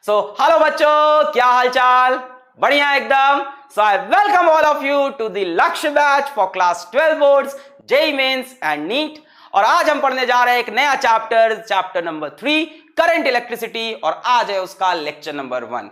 So hello बच्चों, क्या हाल चाल? बढ़िया एकदम। So I welcome all of you to the Lakshya batch for class 12 boards, JEE Mains and NEET. और आज हम पढ़ने जा रहे हैं एक नया चैप्टर नंबर 3, करंट इलेक्ट्रिसिटी। और आज है उसका लेक्चर नंबर 1।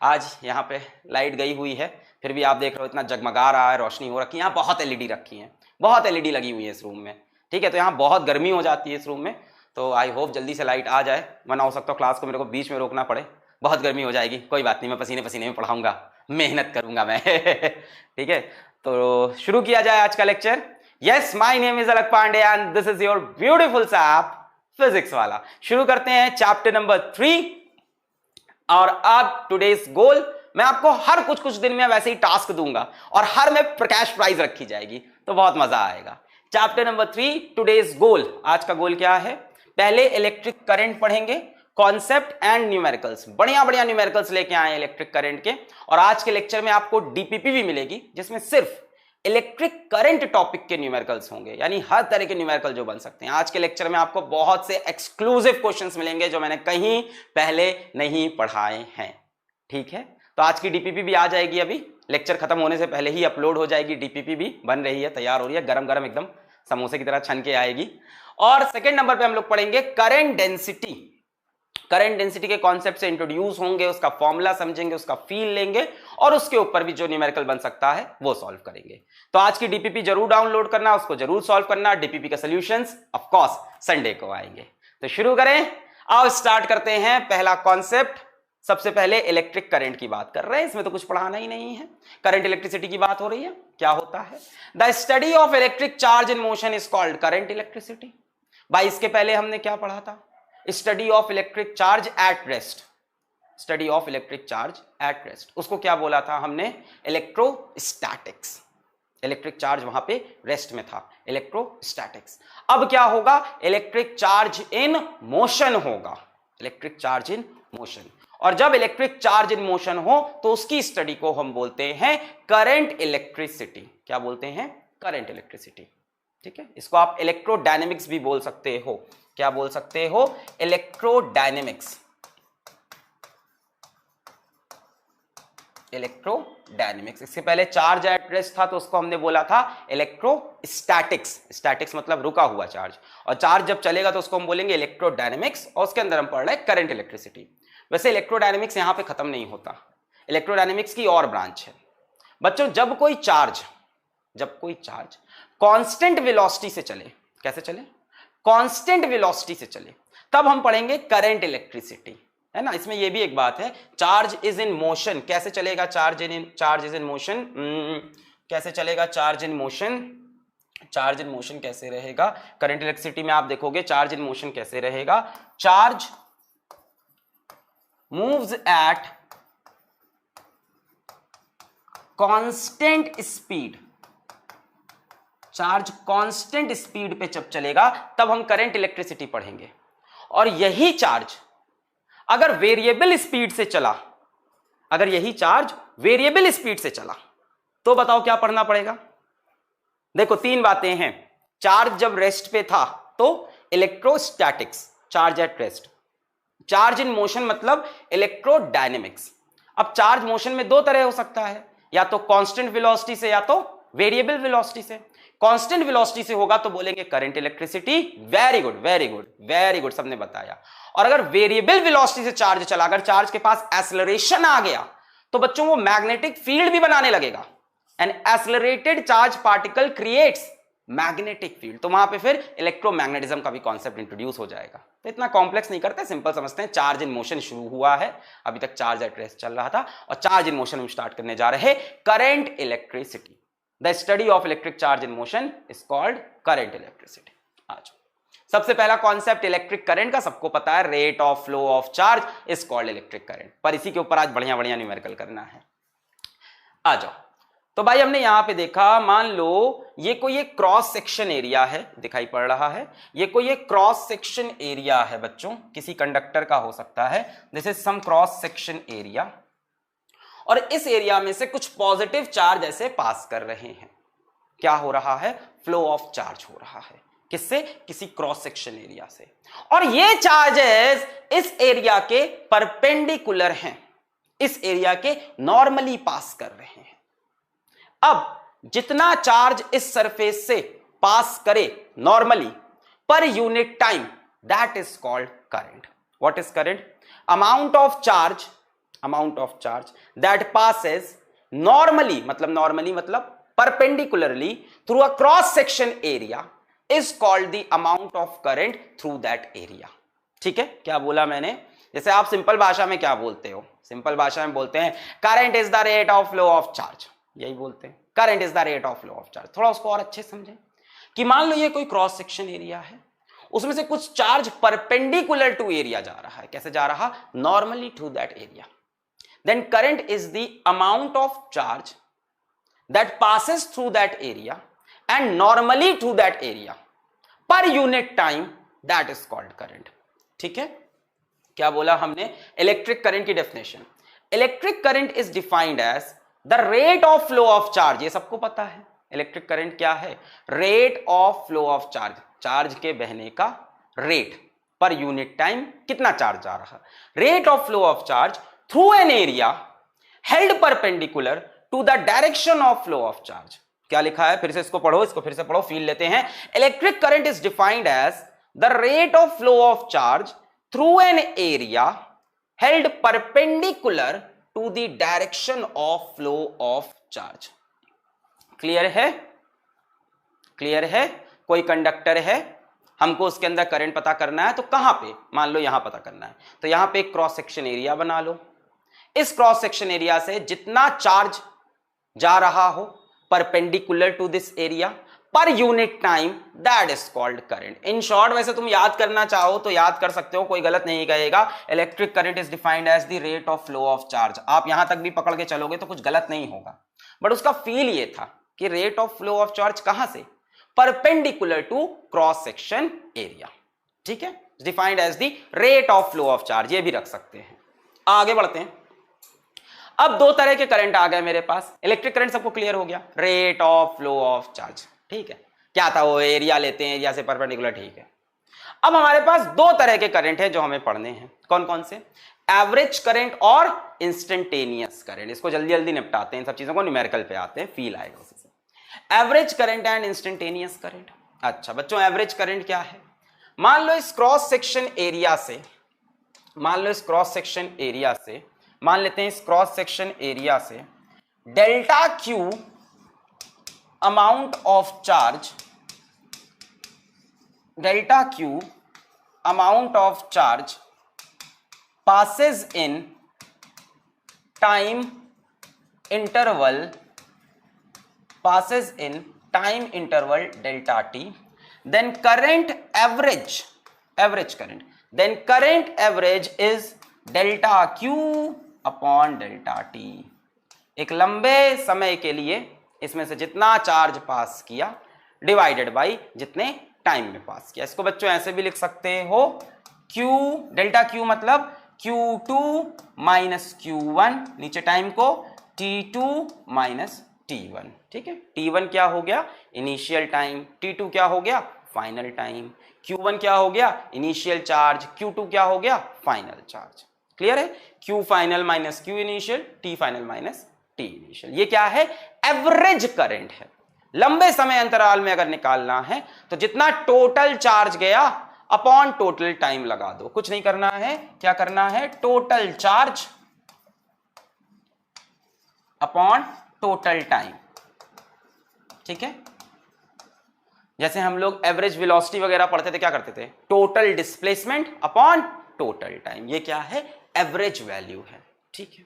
आज यहाँ पे लाइट गई हुई है, फिर भी आप देख रहे हो इतना जगमगा रहा है, रोशनी हो रखी है। यहाँ बहुत एलईडी रखी है, बहुत एलईडी लगी हुई है इस रूम में। ठीक है, तो यहाँ बहुत गर्मी हो जाती है इस रूम में। तो आई होप जल्दी से लाइट आ जाए, वरना हो सकता है क्लास को मेरे को बीच में रोकना पड़े, बहुत गर्मी हो जाएगी। कोई बात नहीं, मैं पसीने पसीने में पढ़ाऊंगा, मेहनत करूंगा मैं। ठीक है, तो शुरू किया जाए आज का lecture. Yes, my name is Alakh Pandey and this is your beautiful sap physics Wallah. शुरू करते हैं चैप्टर नंबर 3। और अब टुडेज गोल, मैं आपको हर कुछ दिन में वैसे ही टास्क दूंगा और हर में प्रकाश प्राइज रखी जाएगी, तो बहुत मजा आएगा। चैप्टर नंबर 3, टुडेज गोल। आज का गोल क्या है? पहले इलेक्ट्रिक करंट पढ़ेंगे, कॉन्सेप्ट एंड न्यूमेरिकल्स। बढ़िया बढ़िया न्यूमेरिकल्स लेके आए इलेक्ट्रिक करंट के। और आज के लेक्चर में आपको डीपीपी भी मिलेगी, जिसमें सिर्फ इलेक्ट्रिक करंट टॉपिक के न्यूमेरिकल्स होंगे, यानी हर तरह के न्यूमेरिकल जो बन सकते हैं। आज के लेक्चर में आपको बहुत से एक्सक्लूसिव क्वेश्चंस मिलेंगे जो मैंने कहीं पहले नहीं पढ़ाए हैं। ठीक है, तो आज की डीपीपी भी आ जाएगी, अभी लेक्चर खत्म होने से पहले ही अपलोड हो जाएगी। डीपीपी भी बन रही है, तैयार हो रही है, गरम गरम एकदम समोसे की तरह छन के आएगी। और सेकेंड नंबर पे हम लोग पढ़ेंगे करंट डेंसिटी। करंट डेंसिटी के कॉन्सेप्ट से इंट्रोड्यूस होंगे, उसका फॉर्मूला समझेंगे, उसका फील लेंगे और उसके ऊपर भी जो न्यूमेरिकल बन सकता है वो सॉल्व करेंगे। तो आज की डीपीपी जरूर डाउनलोड करना, उसको जरूर सॉल्व करना। डीपीपी का सॉल्यूशंस ऑफ कोर्स संडे को आएंगे। तो शुरू करें, आओ स्टार्ट करते हैं। पहला कॉन्सेप्ट, सबसे पहले इलेक्ट्रिक करंट की बात कर रहे हैं, इसमें तो कुछ पढ़ाना ही नहीं है। करंट इलेक्ट्रिसिटी की बात हो रही है। क्या होता है? The study of electric charge in motion is called current electricity. भाई इसके पहले हमने क्या पढ़ा था? Study of electric charge at rest. Study of electric charge at rest, उसको क्या बोला था हमने? इलेक्ट्रोस्टैटिक्स। इलेक्ट्रिक चार्ज वहां पे रेस्ट में था, इलेक्ट्रोस्टैटिक्स। अब क्या होगा? इलेक्ट्रिक चार्ज इन मोशन होगा। Electric charge in motion. और जब इलेक्ट्रिक चार्ज इन मोशन हो तो उसकी स्टडी को हम बोलते हैं करंट इलेक्ट्रिसिटी। क्या बोलते हैं? Current electricity. ठीक है, इसको आप इलेक्ट्रोडायनेमिक्स भी बोल सकते हो। क्या बोल सकते हो? इलेक्ट्रोडायनेमिक्स। इलेक्ट्रोडायनेमिक्स। इससे पहले चार्ज एट रेस्ट था तो उसको हमने बोला था इलेक्ट्रोस्टैटिक्स। स्टैटिक्स मतलब रुका हुआ चार्ज, और चार्ज जब चलेगा तो उसको हम बोलेंगे इलेक्ट्रोडायनेमिक्स। और उसके अंदर हम पढ़ रहे हैं करंट इलेक्ट्रिसिटी। वैसे इलेक्ट्रोडायनेमिक्स यहां पे खत्म नहीं होता, इलेक्ट्रोडायनेमिक्स की और ब्रांच है बच्चों। जब कोई चार्ज कांस्टेंट वेलोसिटी से चले, कैसे चले? कांस्टेंट वेलोसिटी से चले, तब हम पढ़ेंगे करंट इलेक्ट्रिसिटी, है ना। इसमें यह भी एक बात है, चार्ज इज इन मोशन। कैसे चलेगा चार्ज इज इन मोशन? कैसे चलेगा charge in motion? Charge in motion कैसे रहेगा? करंट इलेक्ट्रिसिटी में आप देखोगे चार्ज इन मोशन कैसे रहेगा। Charge moves at constant speed. Charge constant speed पे जब चलेगा तब हम करंट इलेक्ट्रिसिटी पढ़ेंगे। और यही चार्ज अगर वेरिएबल स्पीड से चला, अगर यही चार्ज वेरिएबल स्पीड से चला तो बताओ क्या पढ़ना पड़ेगा? देखो तीन बातें हैं। चार्ज जब रेस्ट पे था तो electrostatics, charge at rest. Charge in motion मतलब इलेक्ट्रोडायनेमिक्स। अब चार्ज मोशन में दो तरह हो सकता है, या तो कांस्टेंट वेलोसिटी से या तो वेरिएबल वेलोसिटी से। कांस्टेंट वेलोसिटी से होगा तो बोलेंगे current electricity. Very good very good very good, सबने बताया। और अगर वेरिएबल वेलोसिटी से चार्ज चला, अगर चार्ज के पास एक्सेलरेशन आ गया तो बच्चों वो मैग्नेटिक फील्ड भी बनाने लगेगा। N accelerated charge particle creates magnetic field. तो वहां पे फिर इलेक्ट्रोमैग्नेटिज्म का भी कॉन्सेप्ट इंट्रोड्यूस हो जाएगा। तो इतना कॉम्प्लेक्स नहीं करते, सिंपल समझते हैं। चार्ज इन मोशन शुरू हुआ है, अभी तक चार्ज एट रेस्ट चल रहा था, और चार्ज इन मोशन हम स्टार्ट करने जा रहे हैं current electricity. The study of electric charge in motion is called current electricity. आज सबसे पहला कॉन्सेप्ट इलेक्ट्रिक करंट का सबको पता है, rate of flow of charge is called electric current. पर इसी के ऊपर आज बढ़िया बढ़िया न्यूमेरिकल करना है। आ जाओ। तो भाई हमने यहां पे देखा, मान लो ये कोई एक क्रॉस सेक्शन एरिया है, दिखाई पड़ रहा है। ये कोई एक क्रॉस सेक्शन एरिया है बच्चों, किसी कंडक्टर का हो सकता है। This is some cross section area. और इस एरिया में से कुछ पॉजिटिव चार्ज ऐसे पास कर रहे हैं। क्या हो रहा है? फ्लो ऑफ चार्ज हो रहा है। किससे? किसी क्रॉस सेक्शन एरिया से। और ये चार्जेस इस एरिया के परपेंडिकुलर हैं, इस एरिया के नॉर्मली पास कर रहे हैं। अब जितना चार्ज इस सरफेस से पास करे नॉर्मली पर unit time, that is called current. What is current? Amount of charge that passes normally मतलब perpendicularly through a cross section area is called the amount of current through that area. ठीक है, क्या बोला मैंने? जैसे आप simple भाषा में क्या बोलते हो? सिंपल भाषा में बोलते हैं current is the rate of flow of charge, यही बोलते हैं, current is the rate of flow of charge. थोड़ा उसको और अच्छे समझें कि मान लो ये कोई क्रॉस सेक्शन एरिया है, उसमें से कुछ चार्ज परपेंडिकुलर टू एरिया जा रहा है। कैसे जा रहा? Normally to that area. Then current is the amount of charge that passes through that area and normally to that area per unit time, that is called current. ठीक है, क्या बोला हमने? इलेक्ट्रिक करंट की definition, electric current is defined as the rate of flow of charge. ये सबको पता है इलेक्ट्रिक करंट क्या है? Rate of flow of charge, charge के बहने का रेट पर यूनिट टाइम, कितना चार्ज जा रहा, rate of flow of charge through an area held perpendicular to the direction of flow of charge. क्या लिखा है? फिर से इसको पढ़ो, इसको फिर से पढ़ो, फील लेते हैं। Electric current is defined as the rate of flow of charge through an area held perpendicular to the direction of flow of charge. Clear है? क्लियर है? कोई कंडक्टर है, हमको उसके अंदर करंट पता करना है, तो कहां पे? मान लो यहां पता करना है, तो यहां पे एक क्रॉस सेक्शन एरिया बना लो। इस क्रॉस सेक्शन एरिया से जितना चार्ज जा रहा हो perpendicular to this area per unit time, that is called current. In short, वैसे तुम याद करना चाहो तो याद कर सकते हो, कोई गलत नहीं कहेगा। Electric current is defined as the rate of flow of charge. आप यहां तक भी पकड़ के चलोगे तो कुछ गलत नहीं होगा, बट उसका फील ये था कि rate of flow of charge कहां से? Perpendicular to cross section area. ठीक है, defined as the rate of flow of charge, ये भी रख सकते हैं। आगे बढ़ते हैं। अब दो तरह के करंट आ गए मेरे पास। इलेक्ट्रिक करंट सबको क्लियर हो गया, rate of flow of charge. ठीक है, क्या था वो? एरिया लेते हैं, एरिया से परपेंडिकुलर। ठीक है, अब हमारे पास दो तरह के करंट हैं जो हमें पढ़ने हैं। कौन कौन से? एवरेज करंट और इंस्टेंटेनियस करंट। इसको जल्दी जल्दी निपटाते हैं, इन सब चीजों को, न्यूमेरिकल पे आते हैं, फील आएगा उसी से। Average current and instantaneous current. अच्छा बच्चों, एवरेज करंट क्या है? मान लो इस क्रॉस सेक्शन एरिया से, मान लेते हैं इस क्रॉस सेक्शन एरिया से delta Q amount of charge passes in time interval delta t, then current average is delta q upon delta t। एक लंबे समय के लिए इसमें से जितना चार्ज पास किया डिवाइडेड बाई जितने टाइम में पास किया। इसको बच्चों ऐसे भी लिख सकते हो, Q, डेल्टा Q मतलब Q2 माइनस Q1, नीचे टाइम को T2 माइनस T1। ठीक है, T1 क्या हो गया? Initial time. T2 क्या हो गया? Final time. Q1 क्या हो गया? Initial charge. Q2 क्या हो गया? Final charge. क्लियर है? Q final minus Q initial, T final minus T initial. ये क्या है? एवरेज करंट है। लंबे समय अंतराल में अगर निकालना है तो जितना टोटल चार्ज गया अपॉन टोटल टाइम लगा दो, कुछ नहीं करना है। क्या करना है? Total charge upon total time. ठीक है, जैसे हम लोग एवरेज वेलोसिटी वगैरह पढ़ते थे, क्या करते थे? Total displacement upon total time. ये क्या है? एवरेज वैल्यू है। ठीक है,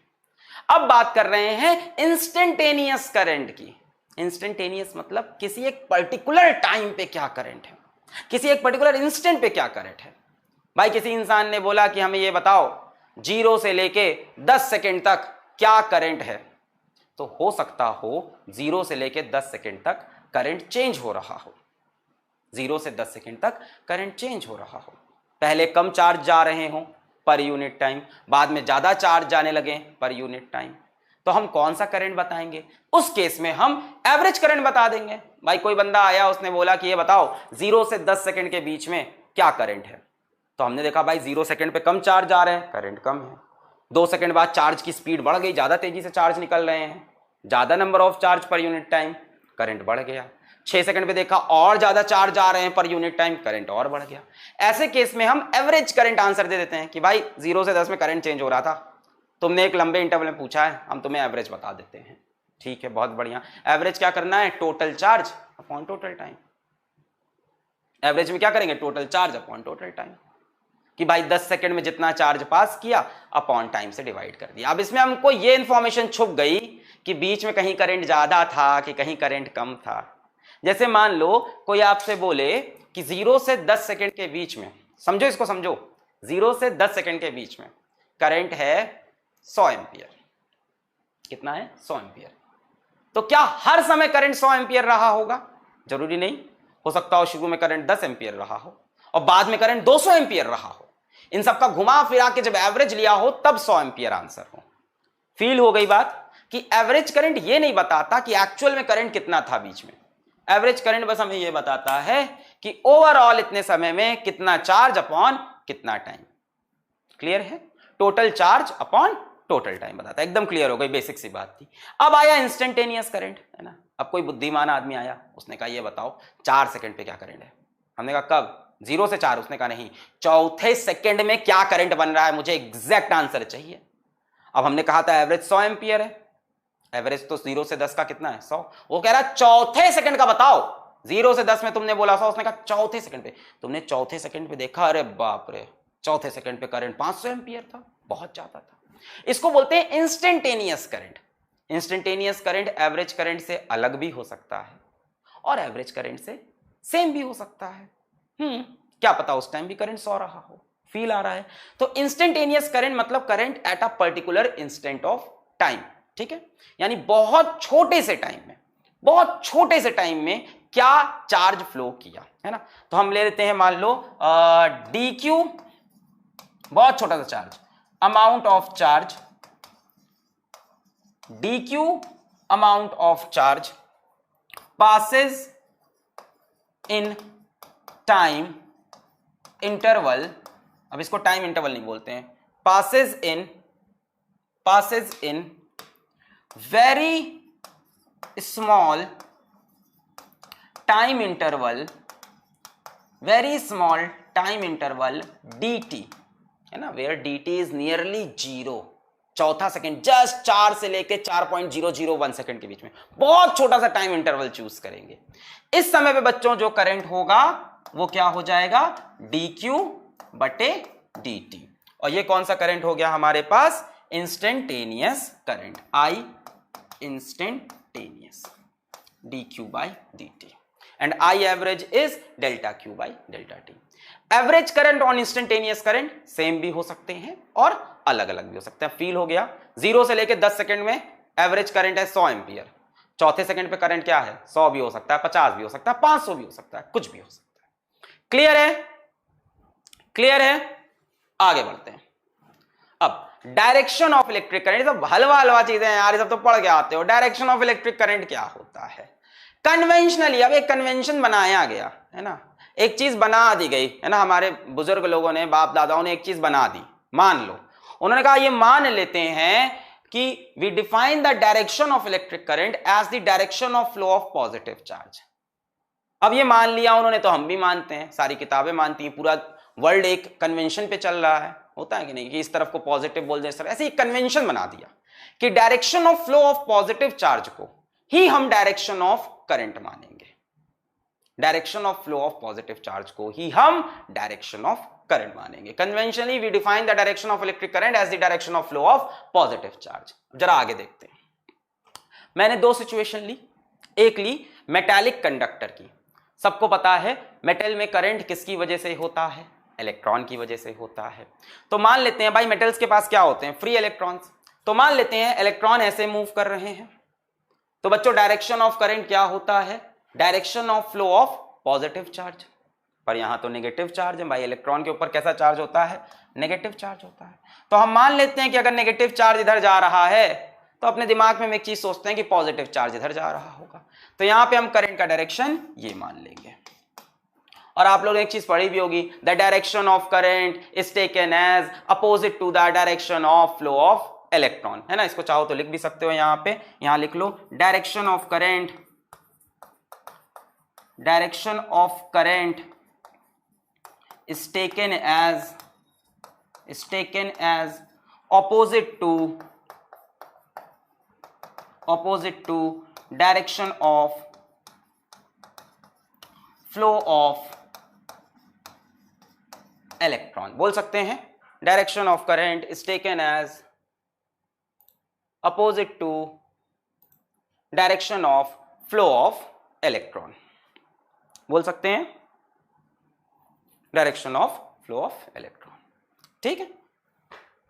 अब बात कर रहे हैं इंस्टेंटेनियस करंट की। इंस्टेंटेनियस मतलब किसी एक पर्टिकुलर टाइम पे क्या करंट है, किसी एक पर्टिकुलर इंस्टेंट पे क्या करंट है। भाई किसी इंसान ने बोला कि हमें ये बताओ 0 से लेके 10 सेकंड तक क्या करंट है, तो हो सकता हो 0 से लेके 10 सेकंड तक करंट चेंज हो रहा हो। 0 से 10 सेकंड तक करंट चेंज हो रहा हो। पहले कम चार्ज जा रहे हो पर यूनिट टाइम, बाद में ज्यादा चार्ज जाने लगे पर यूनिट टाइम। तो हम कौन सा करंट बताएंगे? उस केस में हम एवरेज करंट बता देंगे। भाई कोई बंदा आया, उसने बोला कि ये बताओ 0 से 10 सेकंड के बीच में क्या करंट है, तो हमने देखा भाई 0 सेकंड पे कम चार्ज आ रहे हैं, करंट कम है। 2 सेकंड बाद चार्ज की स्पीड बढ़ गई, ज्यादा तेजी से चार्ज निकल रहे हैं, ज्यादा नंबर ऑफ चार्ज पर यूनिट टाइम, करंट बढ़ गया। 6 सेकंड पे देखा और ज्यादा चार्ज आ रहे हैं पर यूनिट टाइम, करंट और बढ़ गया। ऐसे केस में हम एवरेज करंट आंसर दे देते हैं कि भाई 0 से 10 में करंट चेंज हो रहा था, तुमने एक लंबे इंटरवल में पूछा है, हम तुम्हें एवरेज बता देते हैं। ठीक है, बहुत बढ़िया। एवरेज क्या करना है? Total charge upon total time. Average में क्या करेंगे? Total charge upon total time, कि भाई 10 सेकंड में जितना चार्ज पास किया अपॉन टाइम से डिवाइड कर दिया। अब इसमें हमको ये इंफॉर्मेशन छुप गई कि बीच में कहीं करंट ज्यादा था कि कहीं करंट कम था। जैसे मान लो कोई आपसे बोले कि 0 से 10 सेकंड के बीच में, समझो इसको समझो, 0 से 10 सेकंड के बीच में करंट है 100 एम्पियर। कितना है? 100 एम्पियर। तो क्या हर समय करंट 100 एम्पियर रहा होगा? जरूरी नहीं, हो सकता हो शुरू में करंट 10 एम्पियर रहा हो और बाद में करंट 200 एम्पियर रहा हो। इन सबका घुमा फिरा के जब एवरेज लिया हो तब 100 एम्पियर आंसर हो। फील हो गई बात कि एवरेज करंट ये नहीं बताता कि एक्चुअल में करंट कितना था बीच में। एवरेज करंट बस हमें ये बताता है कि ओवरऑल इतने समय में कितना चार्ज अपॉन कितना टाइम। क्लियर है? Total charge upon total time बताता है। एकदम क्लियर हो गई, बेसिक सी बात थी। अब आया इंस्टेंटेनियस करंट, है ना। अब कोई बुद्धिमान आदमी आया, उसने कहा ये बताओ 4 सेकंड पे क्या करंट है। हमने कहा कब? 0 से 4। उसने कहा नहीं, चौथे सेकंड में क्या करंट बन रहा है, मुझे एग्जैक्ट आंसर चाहिए। अब हमने कहा था एवरेज 100 एम्पियर है, एवरेज तो 0 से 10 का कितना है? 100। वो कह रहा चौथे सेकंड का बताओ। 0 से 10 में तुमने बोला 100, उसने कहा चौथे सेकंड पे। तुमने चौथे सेकंड पे देखा, अरे बाप रे, चौथे सेकंड पे करंट 500 एम्पियर था, बहुत ज्यादा था। इसको बोलते हैं instantaneous current. Instantaneous current average current से अलग भी हो सकता है और एवरेज करंट से सेम भी हो सकता है। क्या पता उस टाइम भी करंट 100 रहा हो। फील आ रहा है? तो इंस्टेंटेनियस करंट मतलब current at a particular instant of time. ठीक है, यानी बहुत छोटे से टाइम में, बहुत छोटे से टाइम में क्या चार्ज फ्लो किया, है ना। तो हम ले लेते हैं, मान लो डी क्यू, बहुत छोटा सा charge, amount of charge, D Q amount of charge passes in time interval, अब इसको टाइम इंटरवल नहीं बोलते हैं, passes in very small time interval, very small time interval dt, है ना, where dt is nearly 0, चौथा सेकंड, जस्ट 4 से लेके 4.001 सेकंड के बीच में, बहुत छोटा सा टाइम इंटरवल चूज करेंगे। इस समय पे बच्चों जो करंट होगा वो क्या हो जाएगा? dq बटे dt। और ये कौन सा करंट हो गया हमारे पास? Instantaneous current, I instantaneous, dq by dt and I average is delta q by delta t। Average current और इंस्टेंटेनियस करंट सेम भी हो सकते हैं और अलग अलग भी हो सकते हैं। फील हो गया? 0 से लेके 10 सेकंड में एवरेज करंट है 100 एम्पियर, चौथे सेकंड पे करंट क्या है? 100 भी हो सकता है, 50 भी हो सकता है, 500 भी हो सकता है, कुछ भी हो सकता है। क्लियर है? क्लियर है? आगे बढ़ते हैं। अब डायरेक्शन ऑफ इलेक्ट्रिक करंट, सब हलवा हलवा चीजें हैं यार, ये सब तो पढ़ के आते हो। डायरेक्शन ऑफ इलेक्ट्रिक करंट क्या होता है? कन्वेंशनली, अब एक कन्वेंशन बनाया गया है ना, एक चीज बना दी गई है ना, हमारे बुजुर्ग लोगों ने, बाप दादाओं ने एक चीज बना दी। मान लो उन्होंने कहा ये मान लेते हैं कि we define the direction of electric current as the direction of flow of positive charge. अब ये मान लिया उन्होंने तो हम भी मानते हैं, सारी किताबें मानती हैं, पूरा वर्ल्ड एक कन्वेंशन पे चल रहा है, होता है कि नहीं, कि इस तरफ को पॉजिटिव बोल दें, इस तरफ, ऐसे एक कन्वेंशन बना दिया कि direction of flow of positive charge को ही हम डायरेक्शन ऑफ करंट मानेंगे, direction of flow of positive charge को ही हम डायरेक्शन ऑफ करंट मानेंगे। Conventionally we define the direction of electric current as the direction of flow of positive charge. जरा आगे देखते हैं। मैंने दो सिचुएशन ली, एक ली मेटालिक कंडक्टर की। सबको पता है मेटल में करंट किसकी वजह से होता है? इलेक्ट्रॉन की वजह से होता है। तो मान लेते हैं भाई मेटल्स के पास क्या होते हैं? Free electrons. तो मान लेते हैं इलेक्ट्रॉन ऐसे मूव कर रहे हैं, तो बच्चों डायरेक्शन ऑफ करंट क्या होता है? Direction of flow of positive charge. पर यहां तो नेगेटिव चार्ज है भाई, इलेक्ट्रॉन के ऊपर कैसा चार्ज होता है? नेगेटिव चार्ज होता है। तो हम मान लेते हैं कि अगर नेगेटिव चार्ज इधर जा रहा है तो अपने दिमाग में हम एक चीज सोचते हैं कि पॉजिटिव चार्ज इधर जा रहा होगा, तो यहां पे हम करंट का डायरेक्शन ये मान लेंगे। और आप लोग ने एक चीज पढ़ी भी होगी, the direction of current is taken as opposite to the direction of flow of electron, है ना। इसको चाहो तो लिख भी सकते हो यहां पे, यहां लिख लो direction of current, direction of current is taken as opposite to direction of flow of electron। बोल सकते हैं direction of current is taken as opposite to direction of flow of electron। बोल सकते हैं direction of flow of electron, ठीक है।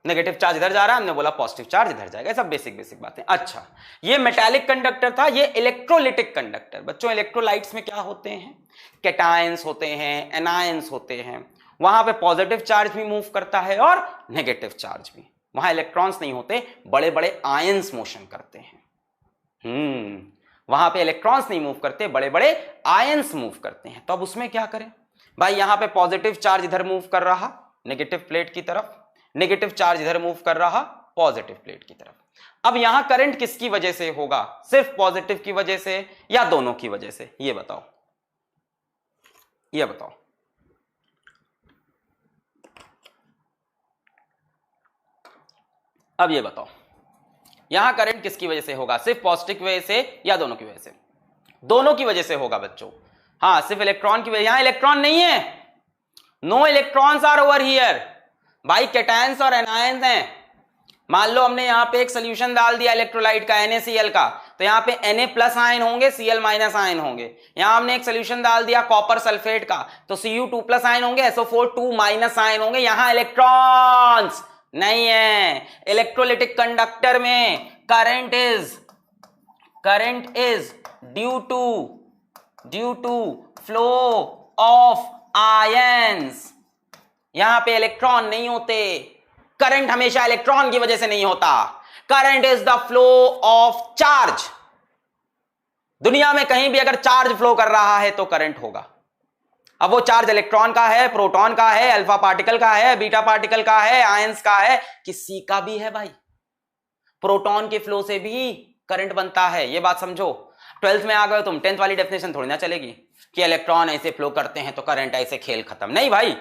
Negative charge इधर जा रहा है, हमने बोला पॉजिटिव चार्ज इधर जाएगा, सब बेसिक बातें। अच्छा, ये मेटालिक कंडक्टर था, ये इलेक्ट्रोलिटिक कंडक्टर। बच्चों इलेक्ट्रोलाइट्स में क्या होते हैं, कैटायंस होते हैं, एनायंस होते हैं, वहां पे पॉजिटिव चार्ज भी मूव करता है और नेगेटिव चार्ज भी। वहां इलेक्ट्रॉन्स नहीं होते, बड़े बड़े आयंस मोशन करते हैं। वहां पे इलेक्ट्रॉन्स नहीं मूव करते, बड़े बड़े आयंस मूव करते हैं। तो अब उसमें क्या करें भाई, यहां पे पॉजिटिव चार्ज इधर मूव कर रहा नेगेटिव प्लेट की तरफ, नेगेटिव चार्ज इधर मूव कर रहा पॉजिटिव प्लेट की तरफ। अब यहां करंट किसकी वजह से होगा, सिर्फ पॉजिटिव की वजह से या दोनों की वजह से, ये बताओ, ये बताओ। अब ये बताओ यहां करंट किसकी वजह से होगा, सिर्फ पॉजिटिव की वजह से या दोनों की वजह से? दोनों की वजह से होगा बच्चों। हाँ, सिर्फ इलेक्ट्रॉन की वजह, यहां इलेक्ट्रॉन नहीं है, no electrons are over here भाई, कैटायंस और एनायंस हैं। मान लो हमने यहां पे एक सोल्यूशन डाल दिया इलेक्ट्रोलाइट का NaCl का, तो यहां पे Na+ आयन होंगे, Cl- आयन होंगे। यहां हमने एक सोल्यूशन डाल दिया कॉपर सल्फेट का, तो Cu2+ आयन होंगे, SO4 2- आयन होंगे। यहां इलेक्ट्रॉन्स नहीं है। इलेक्ट्रोलिटिक कंडक्टर में current is due to flow of ions. यहां पे इलेक्ट्रॉन नहीं होते, करंट हमेशा इलेक्ट्रॉन की वजह से नहीं होता। Current is the flow of charge. दुनिया में कहीं भी अगर चार्ज फ्लो कर रहा है तो करंट होगा। अब वो चार्ज इलेक्ट्रॉन का है, प्रोटॉन का है, अल्फा पार्टिकल का है, बीटा पार्टिकल का है, आयंस का है, किसी का भी है भाई। प्रोटॉन के फ्लो से भी करंट बनता है, ये बात समझो। 12th में आ गए तुम, 10th वाली डेफिनेशन थोड़ी ना चलेगी कि इलेक्ट्रॉन ऐसे फ्लो करते हैं तो करंट ऐसे, खेल खत्म। नहीं भाई,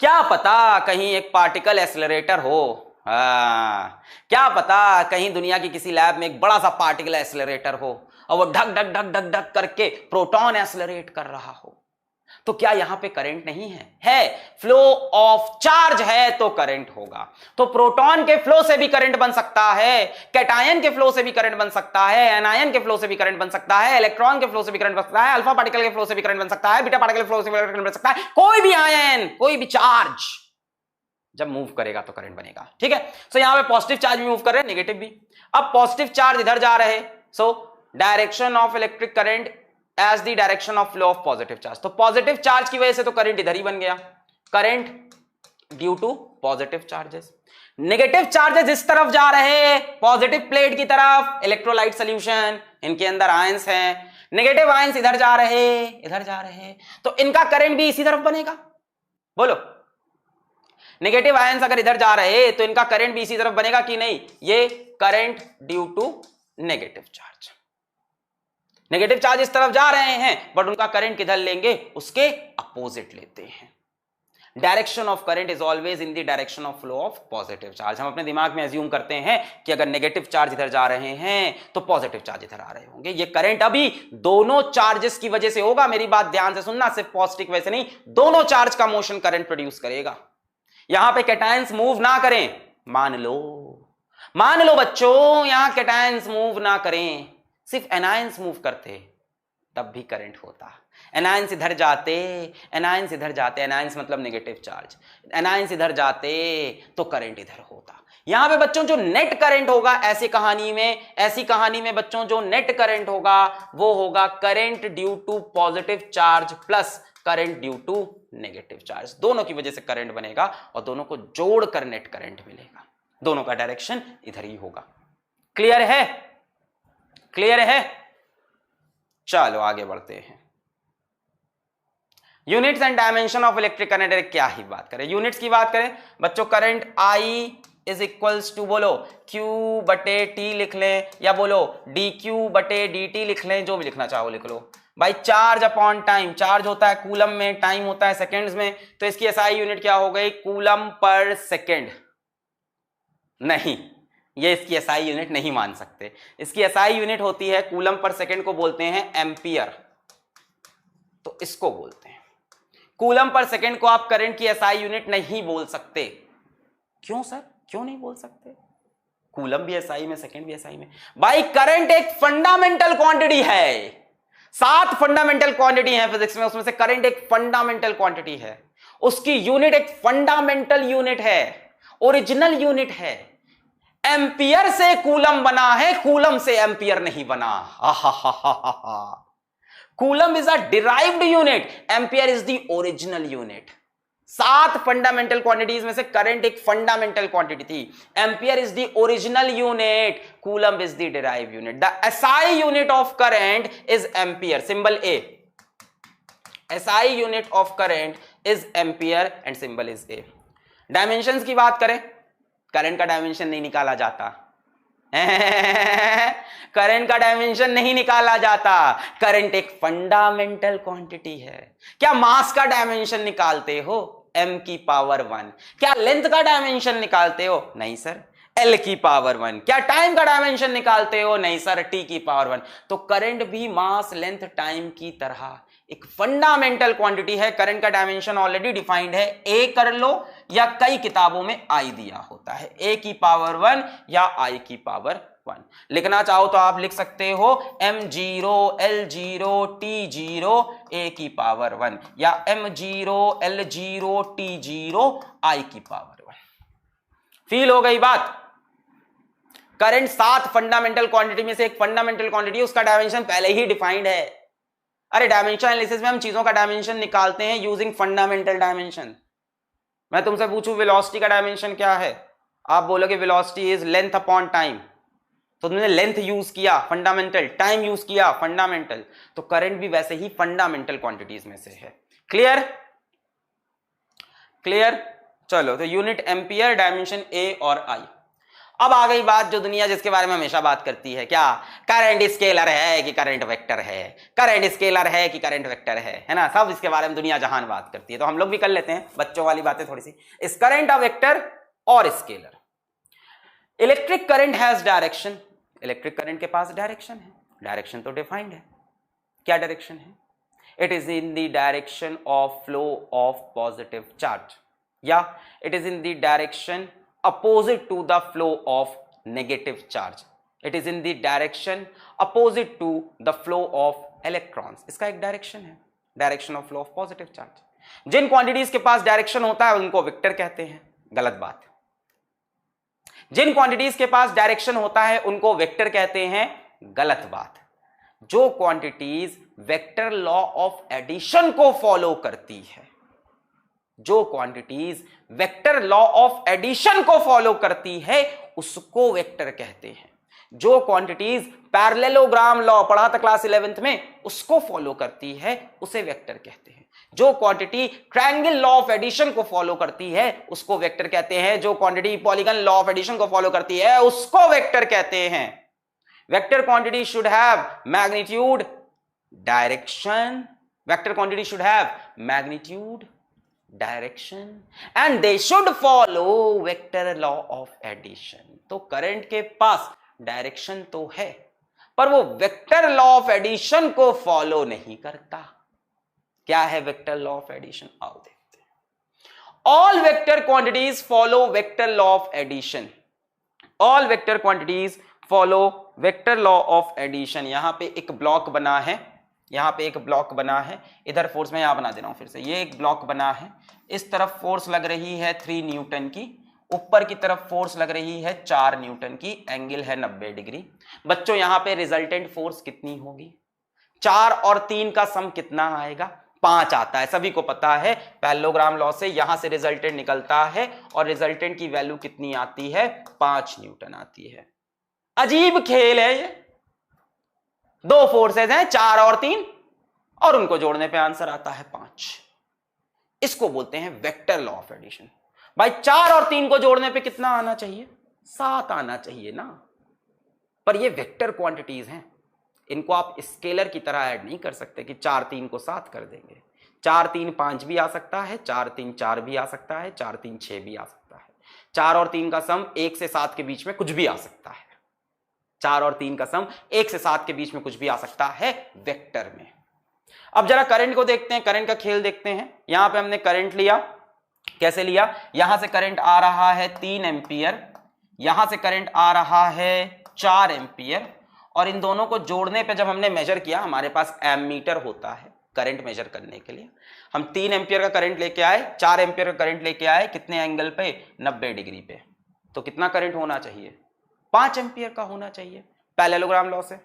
क्या पता कहीं एक पार्टिकल एक्सेलरेटर हो, क्या पता कहीं दुनिया की किसी लैब में एक बड़ा सा पार्टिकल एक्सेलरेटर हो और वो ढक ढक ढक ढक ढक करके प्रोटॉन एक्सेलरेट कर रहा हो, तो क्या यहां पे करंट नहीं है? है। फ्लो ऑफ चार्ज है तो करंट होगा। तो प्रोटॉन के फ्लो से भी करंट बन सकता है, कैटायन के फ्लो से भी करंट बन सकता है, एनायन के फ्लो से भी करंट बन सकता है, इलेक्ट्रॉन के फ्लो से भी करंट बन सकता है, अल्फा पार्टिकल के फ्लो से भी करंट बन सकता है, बीटा पार्टिकल के फ्लो से भी करंट बन सकता है। कोई भी आयन, कोई भी चार्ज जब मूव करेगा तो करंट बनेगा, ठीक है। सो यहां पे पॉजिटिव चार्ज भी मूव कर रहे हैं, नेगेटिव भी। अब पॉजिटिव चार्ज इधर जा रहे, so direction of electric current as the direction of flow of positive charge. तो पॉजिटिव चार्ज की वजह से तो करंट इधर ही बन गया, current due to positive charges. Negative charges इस तरफ जा रहे, पॉजिटिव प्लेट की तरफ, इलेक्ट्रोलाइट सॉल्यूशन, इनके अंदर आयंस हैं, नेगेटिव आयंस इधर जा रहे, तो इनका करंट भी इसी तरफ बनेगा। बोलो, नेगेटिव आयंस अगर इधर जा रहे तो इनका करंट भी इसी तरफ बनेगा कि नहीं? ये current due to negative charge. Negative charge इस तरफ जा रहे हैं बट उनका करंट किधर लेंगे? उसके अपोजिट लेते हैं। Direction of current is always in the direction of flow of positive charge. हम अपने दिमाग में अज्यूम करते हैं कि अगर नेगेटिव चार्ज इधर जा रहे हैं तो पॉजिटिव चार्ज इधर आ रहे होंगे। ये करंट अभी दोनों चार्जेस की वजह से होगा। मेरी बात ध्यान से सुनना, सिर्फ पॉजिटिव वजह से नहीं, दोनों चार्ज का मोशन करंट प्रोड्यूस करेगा। यहां पे कैटायंस मूव ना करें, मान लो बच्चों, यहां कैटायंस मूव ना करें, सिर्फ एनायंस मूव करते, तब भी करंट होता। एनायंस इधर जाते, एनायंस मतलब नेगेटिव चार्ज, एनायंस इधर जाते तो करंट इधर होता। यहां पे बच्चों जो नेट करंट होगा ऐसी कहानी में बच्चों जो नेट करंट होगा वो होगा current due to positive charge plus current due to negative charge. दोनों की वजह से करंट बनेगा और दोनों को जोड़कर नेट करंट मिलेगा। दोनों का डायरेक्शन इधर ही होगा। क्लियर है? क्लियर है? चलो आगे बढ़ते हैं। Units and dimension of electric current, क्या ही बात करें। यूनिट्स की बात करें बच्चों, current I is equals to, बोलो Q बटे T लिख लें, या बोलो dQ बटे dt लिख लें, जो भी लिखना चाहो लिख लो भाई। चार्ज अपॉन टाइम, चार्ज होता है कूलम में, टाइम होता है सेकेंड्स में, तो इसकी एसआई यूनिट क्या हो गई? Coulomb per second. नहीं, ये इसकी एसआई यूनिट नहीं मान सकते। इसकी एसआई यूनिट होती है कूलम पर सेकेंड को बोलते हैं एम्पियर, तो इसको बोलते हैं। कूलम पर सेकेंड को आप करंट की एसआई यूनिट नहीं बोल सकते। क्यों सर, क्यों नहीं बोल सकते? कूलम भी एसआई में, सेकेंड भी एसआई में। भाई करंट एक फंडामेंटल क्वांटिटी है, 7 फंडामेंटल क्वांटिटी है फिजिक्स में, उसमें से करंट एक फंडामेंटल क्वांटिटी है। उसकी यूनिट एक फंडामेंटल यूनिट है, ओरिजिनल यूनिट है। एम्पियर से कूलम बना है, कूलम से एम्पियर नहीं बना। Coulomb is a derived unit, ampere is the original unit. 7 fundamental quantities में से करंट एक फंडामेंटल क्वांटिटी थी। Ampere is the original unit, coulomb is the derived unit. The SI unit of current is ampere, symbol A. SI unit of current is ampere and symbol is a. Dimensions की बात करें, current का dimension नहीं निकाला जाता। Current का dimension नहीं निकाला जाता। करंट एक फंडामेंटल क्वांटिटी है। क्या मास का डायमेंशन निकालते हो? m की पावर 1। क्या लेंथ का डायमेंशन निकालते हो? नहीं सर, l की पावर 1। क्या टाइम का डायमेंशन निकालते हो? नहीं सर, t की पावर 1। तो करंट भी मास, लेंथ, टाइम की तरह एक फंडामेंटल क्वांटिटी है। करंट का डायमेंशन ऑलरेडी डिफाइंड है, a कर लो या कई किताबों में I दिया होता है, a की पावर 1 या I की पावर 1। लिखना चाहो तो आप लिख सकते हो m0 l0 t0 a की पावर 1 या m0 l0 t0 I की पावर 1। फील हो गई बात? करंट 7 फंडामेंटल क्वांटिटी में से एक फंडामेंटल क्वांटिटी, उसका डायमेंशन पहले ही डिफाइंड है। अरे डायमेंशन एनालिसिस में हम चीजों का डायमेंशन निकालते हैं यूजिंग फंडामेंटल डायमेंशन। मैं तुमसे पूछूं वेलोसिटी का डायमेंशन क्या है, आप बोलोगे velocity is length upon time, तो तुमने लेंथ यूज किया फंडामेंटल, टाइम यूज किया फंडामेंटल, तो करंट भी वैसे ही फंडामेंटल क्वांटिटीज में से है। क्लियर? क्लियर? चलो, तो यूनिट एम्पियर, डायमेंशन ए और आई। अब आ गई बात जो दुनिया जिसके बारे में हमेशा बात करती है, क्या? करंट स्केलर है कि करंट वेक्टर है? करंट स्केलर है कि करंट वेक्टर है ना? सब इसके बारे में दुनिया जहान बात करती है, तो हम लोग भी कर लेते हैं बच्चों वाली बातें थोड़ी सी। इस करंट अ वेक्टर और scalar. Electric current has direction, electric current के पास डायरेक्शन है। डायरेक्शन तो डिफाइंड है, क्या डायरेक्शन है? It is in the direction of flow of positive charge, या it is in the direction opposite to the flow of negative charge. It is in the direction opposite to the flow of electrons. इसका एक direction है, direction of flow of positive charge. जिन quantities के पास direction होता है उनको vector कहते हैं, गलत बात। जिन क्वांटिटीज के पास डायरेक्शन होता है उनको वेक्टर कहते हैं, गलत बात। जो quantities vector law of addition को फॉलो करती है, जो quantities vector law of addition को फॉलो करती है उसको वेक्टर कहते हैं। जो क्वांटिटीज पैरेललोग्राम लॉ पढ़ा था क्लास 11th में, उसको फॉलो करती है उसे वेक्टर कहते हैं। जो quantity triangle law of addition को फॉलो करती है उसको वेक्टर कहते हैं। जो quantity polygon law of addition को फॉलो करती है उसको वेक्टर कहते हैं। Vector quantity should have magnitude, direction. Vector quantity should have magnitude, direction and they should follow vector law of addition. तो करंट के पास डायरेक्शन तो है पर वो वेक्टर लॉ ऑफ एडिशन को फॉलो नहीं करता। क्या है वेक्टर लॉ ऑफ एडिशन? आओ देखते हैं। All vector quantities follow vector law of addition. All vector quantities follow vector law of addition. यहां पे एक ब्लॉक बना है, यहां पे एक ब्लॉक बना है, इधर फोर्स मैं यहां बना दे रहा हूं फिर से। ये एक ब्लॉक बना है, इस तरफ फोर्स लग रही है 3 न्यूटन की, ऊपर की तरफ फोर्स लग रही है 4 न्यूटन की, एंगल है 90 डिग्री। बच्चों यहां पे रिजल्टेंट फोर्स कितनी होगी? 4 और 3 का सम कितना आएगा? 5 आता है, सभी को पता है। पैरेललोग्राम लॉ से यहां से रिजल्टेंट निकलता है और रिजल्टेंट की वैल्यू कितनी आती है? 5 न्यूटन आती है। अजीब खेल है ये। दो फोर्सेस हैं 4 और 3 और उनको जोड़ने पे आंसर आता है 5। इसको बोलते हैं वेक्टर लॉ ऑफ एडिशन। भाई 4 और 3 को जोड़ने पे कितना आना चाहिए? 7 आना चाहिए ना। पर ये वेक्टर क्वांटिटीज हैं, इनको आप स्केलर की तरह ऐड नहीं कर सकते कि 4 3 को 7 कर देंगे। 4 3 5 भी आ सकता है, 4 3 4 भी आ सकता है, 4 3 6 भी आ सकता है। 4 और 3 का सम 1 से 7 के बीच में कुछ भी आ सकता है। 4 और 3 का सम 1 से 7 के बीच में कुछ भी आ सकता है वेक्टर में। अब जरा करंट को देखते हैं, करंट का खेल देखते हैं। यहां पे हमने करंट लिया, कैसे लिया? यहां से करंट आ रहा है 3 एंपियर, यहां से करंट आ रहा है 4 एंपियर, और इन दोनों को जोड़ने पे जब हमने मेजर किया, हमारे पास एमीटर होता है करंट मेजर करने के लिए। हम 3 एंपियर का करंट लेके आए, 4 एंपियर का करंट लेके आए, कितने एंगल पे? 90 डिग्री पे। तो कितना करंट होना चाहिए? 5 एंपियर का होना चाहिए, पैरेललोग्राम लॉ से,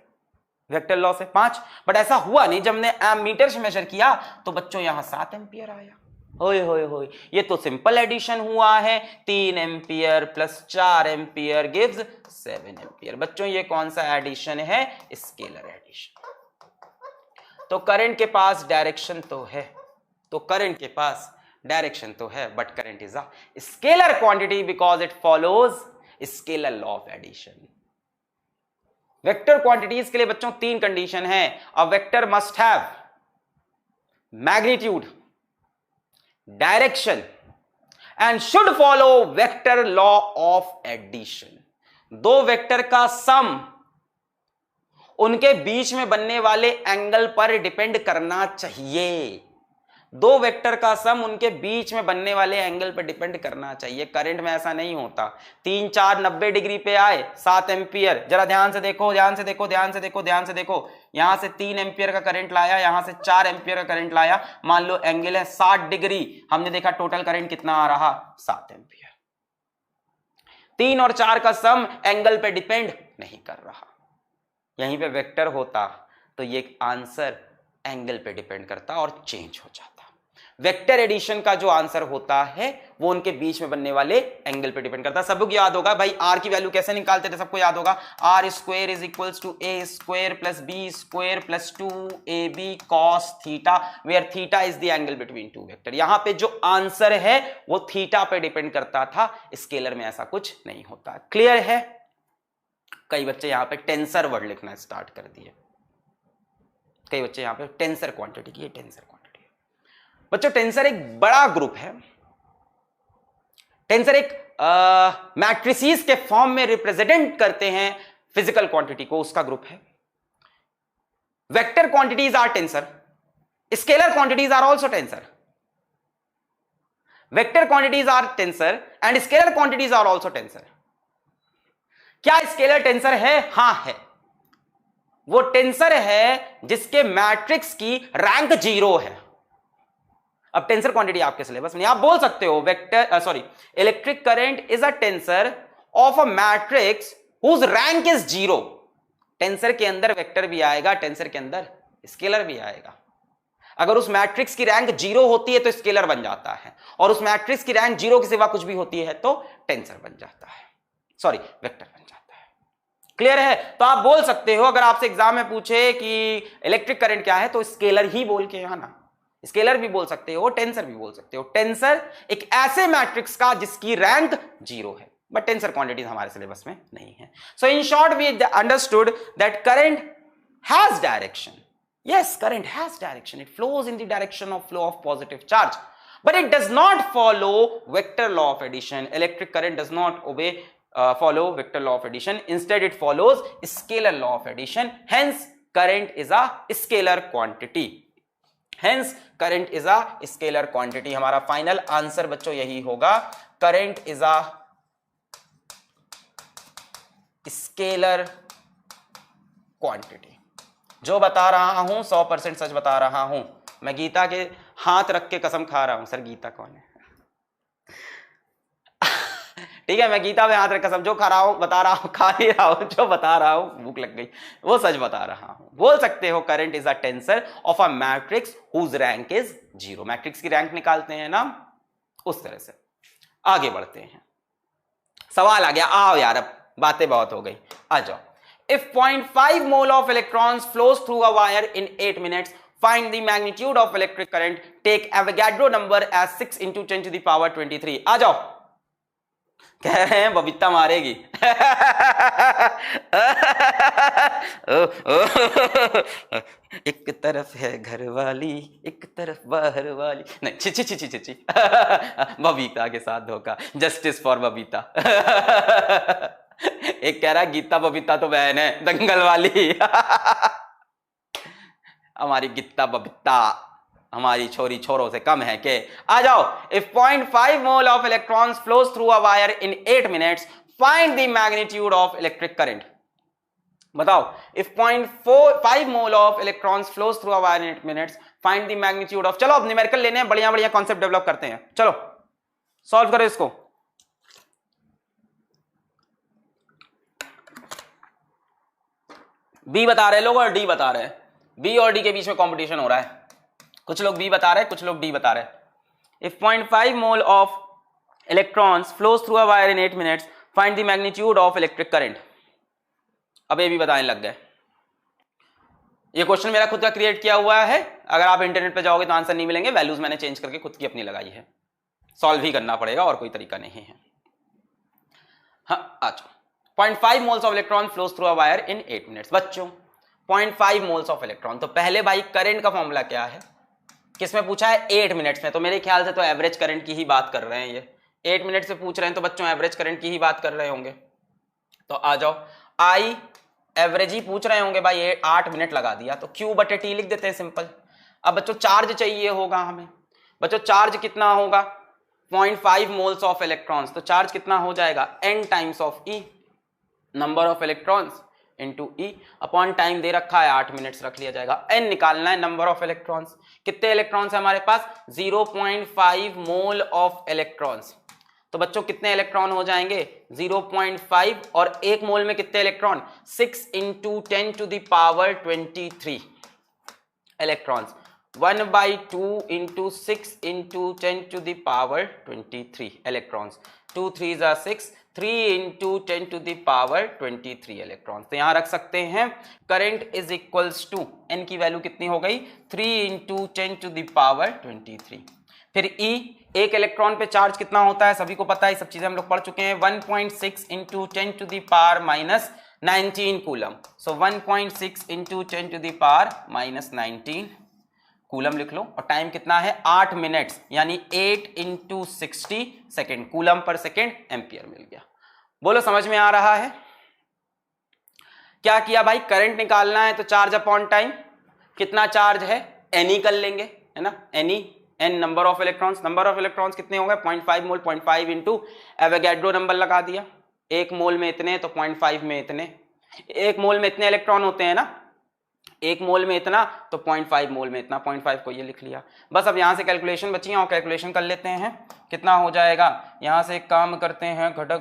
वेक्टर लॉ से 5। बट ऐसा हुआ नहीं, जब हमने एमीटर से मेजर किया तो बच्चों यहां 7 एंपियर आया। होय होय होय, ये तो सिंपल एडिशन हुआ है। 3 ampere plus 4 ampere gives 7 ampere. बच्चों ये कौन सा एडिशन है? Scalar addition. तो करंट के पास डायरेक्शन तो है, तो करंट के पास डायरेक्शन तो है, but current is a scalar quantity because it follows scalar law of addition. Vector quantities के लिए बच्चों 3 कंडीशन है। A vector must have magnitude, direction and should follow vector law of addition. दो vector का sum उनके बीच में बनने वाले एंगल पर डिपेंड करना चाहिए। दो वेक्टर का सम उनके बीच में बनने वाले एंगल पर डिपेंड करना चाहिए। करंट में ऐसा नहीं होता। 3 4 90 डिग्री पे आए, 7 एंपियर। जरा ध्यान से देखो, ध्यान से देखो, ध्यान से देखो, ध्यान से देखो। यहां से 3 एंपियर का करंट लाया, यहां से 4 एंपियर का करंट लाया। मान लो एंगल है 60 डिग्री, हमने देखा टोटल करंट कितना आ रहा? 7 एंपियर। 3 और 4 का सम एंगल पे डिपेंड नहीं कर रहा। यहीं पे वेक्टर होता तो ये आंसर एंगल पे डिपेंड करता और चेंज हो जाता। वेक्टर एडिशन का जो आंसर होता है वो उनके बीच में बनने वाले एंगल पे डिपेंड करता है। सबको याद होगा भाई आर की वैल्यू कैसे निकालते थे, सबको याद होगा। R square is equals to A square plus B square plus 2ab cos theta, where theta is the angle between two vector. यहां पे जो आंसर है वो थीटा पे डिपेंड करता था, स्केलर में ऐसा कुछ नहीं होता। क्लियर है? कई बच्चे यहां पे टेंसर वर्ड लिखना स्टार्ट कर दिए। कई बच्चे यहां पे टेंसर क्वांटिटी की, टेंसर क्वांटिटी। बच्चों टेंसर एक बड़ा ग्रुप है। टेंसर एक मैट्रिसेस के फॉर्म में रिप्रेजेंट करते हैं फिजिकल क्वांटिटी को, उसका ग्रुप है। Vector quantities are tensor, scalar quantities are also tensor. Vector quantities are tensor and scalar quantities are also tensor. क्या स्केलर टेंसर है? हां है। वो टेंसर है जिसके मैट्रिक्स की रैंक 0 है। अब टेंसर क्वांटिटी आपके सिलेबस में आप बोल सकते हो vector electric current is a tensor of a matrix whose rank is 0। Tensor के अंदर वेक्टर भी आएगा, टेंसर के अंदर स्केलर भी आएगा। अगर उस मैट्रिक्स की रैंक 0 होती है तो स्केलर बन जाता है, और उस मैट्रिक्स की रैंक 0 के सिवा कुछ भी होती है तो टेंसर बन जाता है, सॉरी वेक्टर बन जाता है। क्लियर है? तो आप बोल सकते हो, अगर आपसे एग्जाम में पूछे कि इलेक्ट्रिक करंट क्या है तो स्केलर ही बोल के आना। स्केलर भी बोल सकते हो, टेंसर भी बोल सकते हो। टेंसर एक ऐसे मैट्रिक्स का जिसकी रैंक 0 है, बट टेंसर क्वांटिटीज हमारे सिलेबस में नहीं है। So in short we understood that current has direction. Yes, current has direction, it flows in the direction of flow of positive charge, but it does not follow vector law of addition. Electric current does not follow vector law of addition. Instead it follows scalar law of addition. Hence current is a scalar quantity. Hence current is a scalar quantity. हमारा final answer बच्चों यही होगा, current is a scalar quantity. जो बता रहा हूं 100% सच बता रहा हूं। मैं गीता के हाथ रख के कसम खा रहा हूं। सर गीता कौन है? ठीक है, मैं गीता में हाथ रख कसम जो खा रहा हूं, बता रहा हूं, खा ही रहा हूं, जो बता रहा हूं, भूख लग गई, वो सच बता रहा हूं। बोल सकते हो current is a tensor of a matrix whose rank is 0। Matrix की रैंक निकालते हैं ना, उस तरह से। आगे बढ़ते हैं, सवाल आ गया। आओ यार, अब बातें बहुत हो गई। आ जाओ, if 0.5 mole of electrons flows through a wire in 8 minutes, find the magnitude of electric current, take Avogadro number as 6 into 10 to the power 23। आ जाओ, कह रहे हैं बबीता मारेगी। एक तरफ है घर वाली, एक तरफ बाहर वाली, नहीं ची ची ची ची ची ची। बबीता के साथ धोखा, जस्टिस फॉर बबीता। एक कह रहा है गीता बबीता तो बहन है, दंगल वाली। हमारी गीता बबीता हमारी छोरी छोरों से कम है के। आ जाओ, if 0.5 mole of electrons flows through a wire in 8 minutes, find the magnitude of electric current। बताओ, if 0.5 mole of electrons flows through a wire in 8 minutes, find the magnitude of। चलो अब न्यूमेरिकल लेने हैं, बढ़िया बढ़िया concept develop करते हैं। चलो सॉल्व करो इसको। बी बता रहे लोग और डी बता रहे हैं, बी और डी के बीच में कंपटीशन हो रहा है। कुछ लोग बी बता रहे हैं, कुछ लोग डी बता रहे हैं। If 0.5 mole of electrons flows through a wire in 8 minutes, find the magnitude of electric current। अब ये भी बताने लग गए। ये क्वेश्चन मेरा खुद का क्रिएट किया हुआ है, अगर आप इंटरनेट पे जाओगे तो आंसर नहीं मिलेंगे, वैल्यूज मैंने चेंज करके खुद की अपनी लगाई है। सॉल्व ही करना पड़ेगा और कोई तरीका नहीं है। हाँ अच्छा, 0.5 moles of electron flows through a wire in 8 minutes। बच्चों 0.5 moles of electron, तो पहले भाई करंट का फॉर्मूला क्या है, किसमें पूछा है 8 मिनट्स में, तो मेरे ख्याल से तो एवरेज करंट की ही बात कर रहे हैं। ये 8 मिनट से पूछ रहे हैं तो बच्चों एवरेज करंट की ही बात कर रहे होंगे। तो आ जाओ, आई एवरेज ही पूछ रहे होंगे भाई, 8 मिनट लगा दिया तो Q बटे T लिख देते हैं सिंपल। अब बच्चों चार्ज चाहिए होगा हमें, बच्चों चार्ज कितना होगा 0.5 मोल्स ऑफ इलेक्ट्रॉन्स, तो चार्ज कितना हो जाएगा n times of E, number of electrons into e upon time दे रखा है 8 मिनट्स रख लिया जाएगा। एन निकालना है, नंबर ऑफ इलेक्ट्रॉन्स, कितने इलेक्ट्रॉन्स है हमारे पास 0.5 मोल ऑफ इलेक्ट्रॉन्स। तो बच्चों कितने इलेक्ट्रॉन हो जाएंगे 0.5 और एक मोल में कितने electron 6 into 10 to the power 23 electrons, 1/2 into 6 into 10 to the power 23 electrons, 2 3 6, 3 into 10 to the power 23 electrons. तो यहां रख सकते हैं current is equals to N की वैल्यू कितनी हो गई 3 इंटू 10 टू द पावर 23। फिर E, एक इलेक्ट्रॉन पे चार्ज कितना होता है सभी को पता है, सब चीजें हम लोग पढ़ चुके हैं, 1.6 into 10 to the power minus 19 coulomb. So 1.6 into 10 to the power minus 19 coulomb लिख लो, और टाइम कितना है 8 मिनट्स, यानी 8 into 60 second, coulomb per second ampere मिल गया। बोलो समझ में आ रहा है? क्या किया भाई, करंट निकालना है तो चार्ज अपॉन टाइम, कितना चार्ज है एनी कर लेंगे, है ना, N E N number of electrons, number of electrons कितने हो गए 0.5 मोल, 0.5 इंटू एवोगैड्रो नंबर लगा दिया, एक मोल में इतने तो 0.5 में इतने, एक मोल में इतने इलेक्ट्रॉन होते हैं ना, एक मोल में इतना तो 0.5 मोल में इतना, 0.5 को ये लिख लिया। बस अब यहां से कैलकुलेशन बची है और कैलकुलेशन कर लेते हैं, कितना हो जाएगा, यहां से एक काम करते हैं, घटक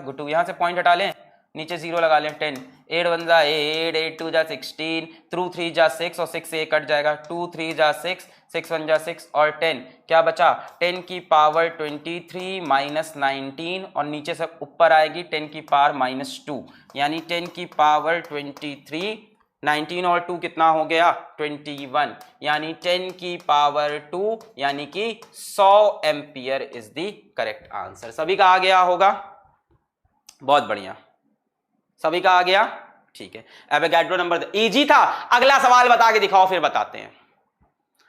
घटू, यहां से पॉइंट हटा लें, नीचे 0 लगा लें, 10, 8 1 जा 8, 8 2 जा 16, 2 3 जा 6 और 6 से 1 कट जाएगा, 2 3 जा 6, 6 1 जा 6 और 10, क्या बचा 10 की पावर 23 माइनस 19 और नीचे से ऊपर आएगी 10 की पावर माइनस 2, यानी 10 की पावर 23, 19 और 2 कितना हो गया 21, यानी 10 की पावर 2 यानी कि 100 ampere is the correct answer. सभी का आ गया होगा, बहुत बढ़िया, सभी का आ गया, ठीक है। एवोगैड्रो नंबर इजी था। अगला सवाल बता के दिखाओ, फिर बताते हैं।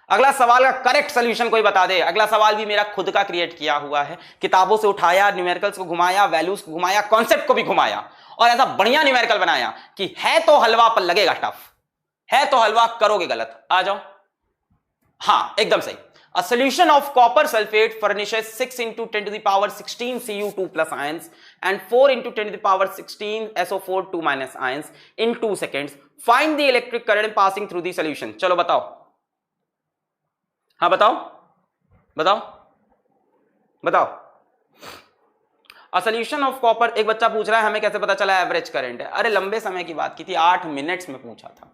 अगला सवाल का करेक्ट सोल्यूशन कोई बता दे। अगला सवाल भी मेरा खुद का क्रिएट किया हुआ है, किताबों से उठाया, न्यूमेरिकल्स को घुमाया, वैल्यूज को घुमाया, कॉन्सेप्ट को भी घुमाया और ऐसा बढ़िया न्यूमेरिकल बनाया कि है तो हलवा पर लगेगा टफ, है तो हलवा करोगे गलत। आ जाओ, हाँ एकदम सही। A solution of copper sulfate furnishes 6 into 10 to the power 16 Cu2 plus ions and 4 into 10 to the power 16 SO4 2 minus ions in 2 seconds. Find the electric current passing through the solution. चलो बताओ, हाँ बताओ बताओ बताओ। A solution of copper, एक बच्चा पूछ रहा है हमें कैसे पता चला एवरेज करंट है। अरे लंबे समय की बात की थी, 8 मिनट्स में पूछा था,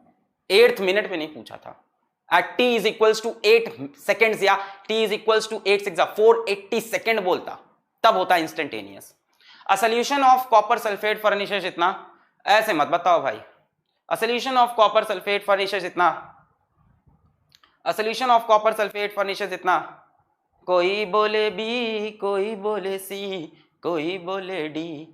8th मिनट में नहीं पूछा था। At t is equals to 8 seconds या t is equals to 8 6 480 second बोलता, तब होता instantaneous. A solution of copper sulfate furnishes इतना ऐसे मत बताओ भाई। A solution of copper sulphate furnishes इतना, a solution of copper sulphate furnishes इतना, कोई बोले बी, कोई बोले सी, कोई बोले डी,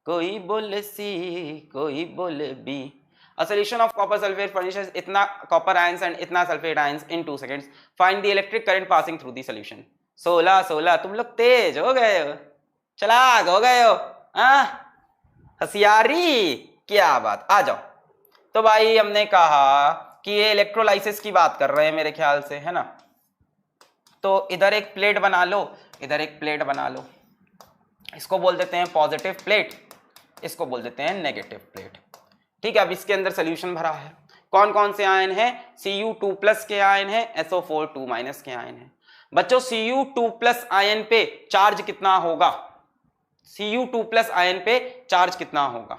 कोई बोले सी, कोई बोले B. A solution of copper sulfate furnishes इतना copper ions and इतना sulfate ions in 2 seconds. Find the electric current passing through the solution. 16 तुम लोग तेज हो गए हो, चलाक हो गए हो, होशियारी, क्या बात। आ जाओ। तो भाई हमने कहा कि ये इलेक्ट्रोलाइसिस की बात कर रहे हैं मेरे ख्याल से, है ना। तो इधर एक प्लेट बना लो, इधर एक प्लेट बना लो, इसको बोल देते हैं पॉजिटिव प्लेट, इसको बोल देते हैं नेगेटिव प्लेट। ठीक है, अब इसके अंदर सोल्यूशन भरा है। कौन कौन से आयन है? Cu2+ के आयन है, SO4 2- के आयन है। बच्चों Cu2+ आयन पे चार्ज कितना होगा? Cu2+ आयन पे चार्ज कितना होगा?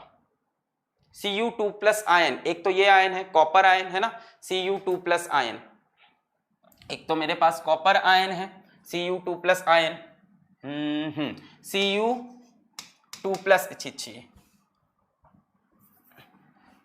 Cu2+ आयन, एक तो ये आयन है कॉपर आयन, है ना, Cu2+ आयन, एक तो मेरे पास कॉपर आयन है Cu2+ आयन, Cu2+ अच्छी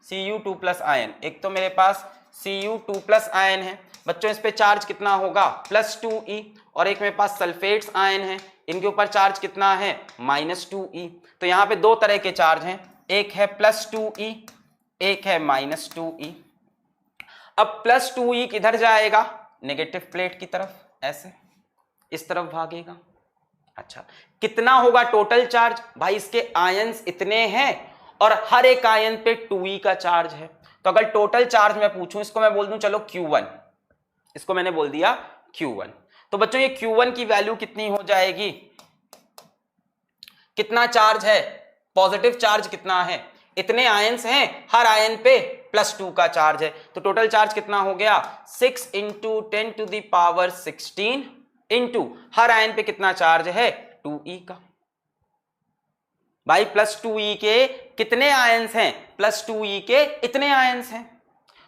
Cu2+ आयन, एक तो मेरे पास Cu2+ आयन है। बच्चों इस पे चार्ज कितना होगा? +2e। और एक मेरे पास सल्फेट्स आयन है, इनके ऊपर चार्ज कितना है? -2e। तो यहाँ पे दो तरह के चार्ज हैं, एक है +2e, एक है -2e। अब +2e किधर जाएगा? नेगेटिव प्लेट की तरफ, ऐसे इस तरफ भागेगा। अच्छा, कितना होगा टोटल चार्ज? भाई इसके आयंस इतने हैं और हर एक आयन पे 2e का चार्ज है। तो अगर टोटल चार्ज मैं पूछूं, इसको मैं बोल दूं चलो Q1, इसको मैंने बोल दिया Q1। तो बच्चों ये Q1 की वैल्यू कितनी हो जाएगी? कितना चार्ज है? पॉजिटिव चार्ज कितना है? इतने आयंस हैं, हर आयन पे +2 का चार्ज है। तो टोटल चार्ज कितना हो गया? 6 × 10⁻16 इंटू हर आयन पे कितना चार्ज है? 2e का। भाई +2e के कितने आयंस हैं? +2e के इतने आयंस हैं।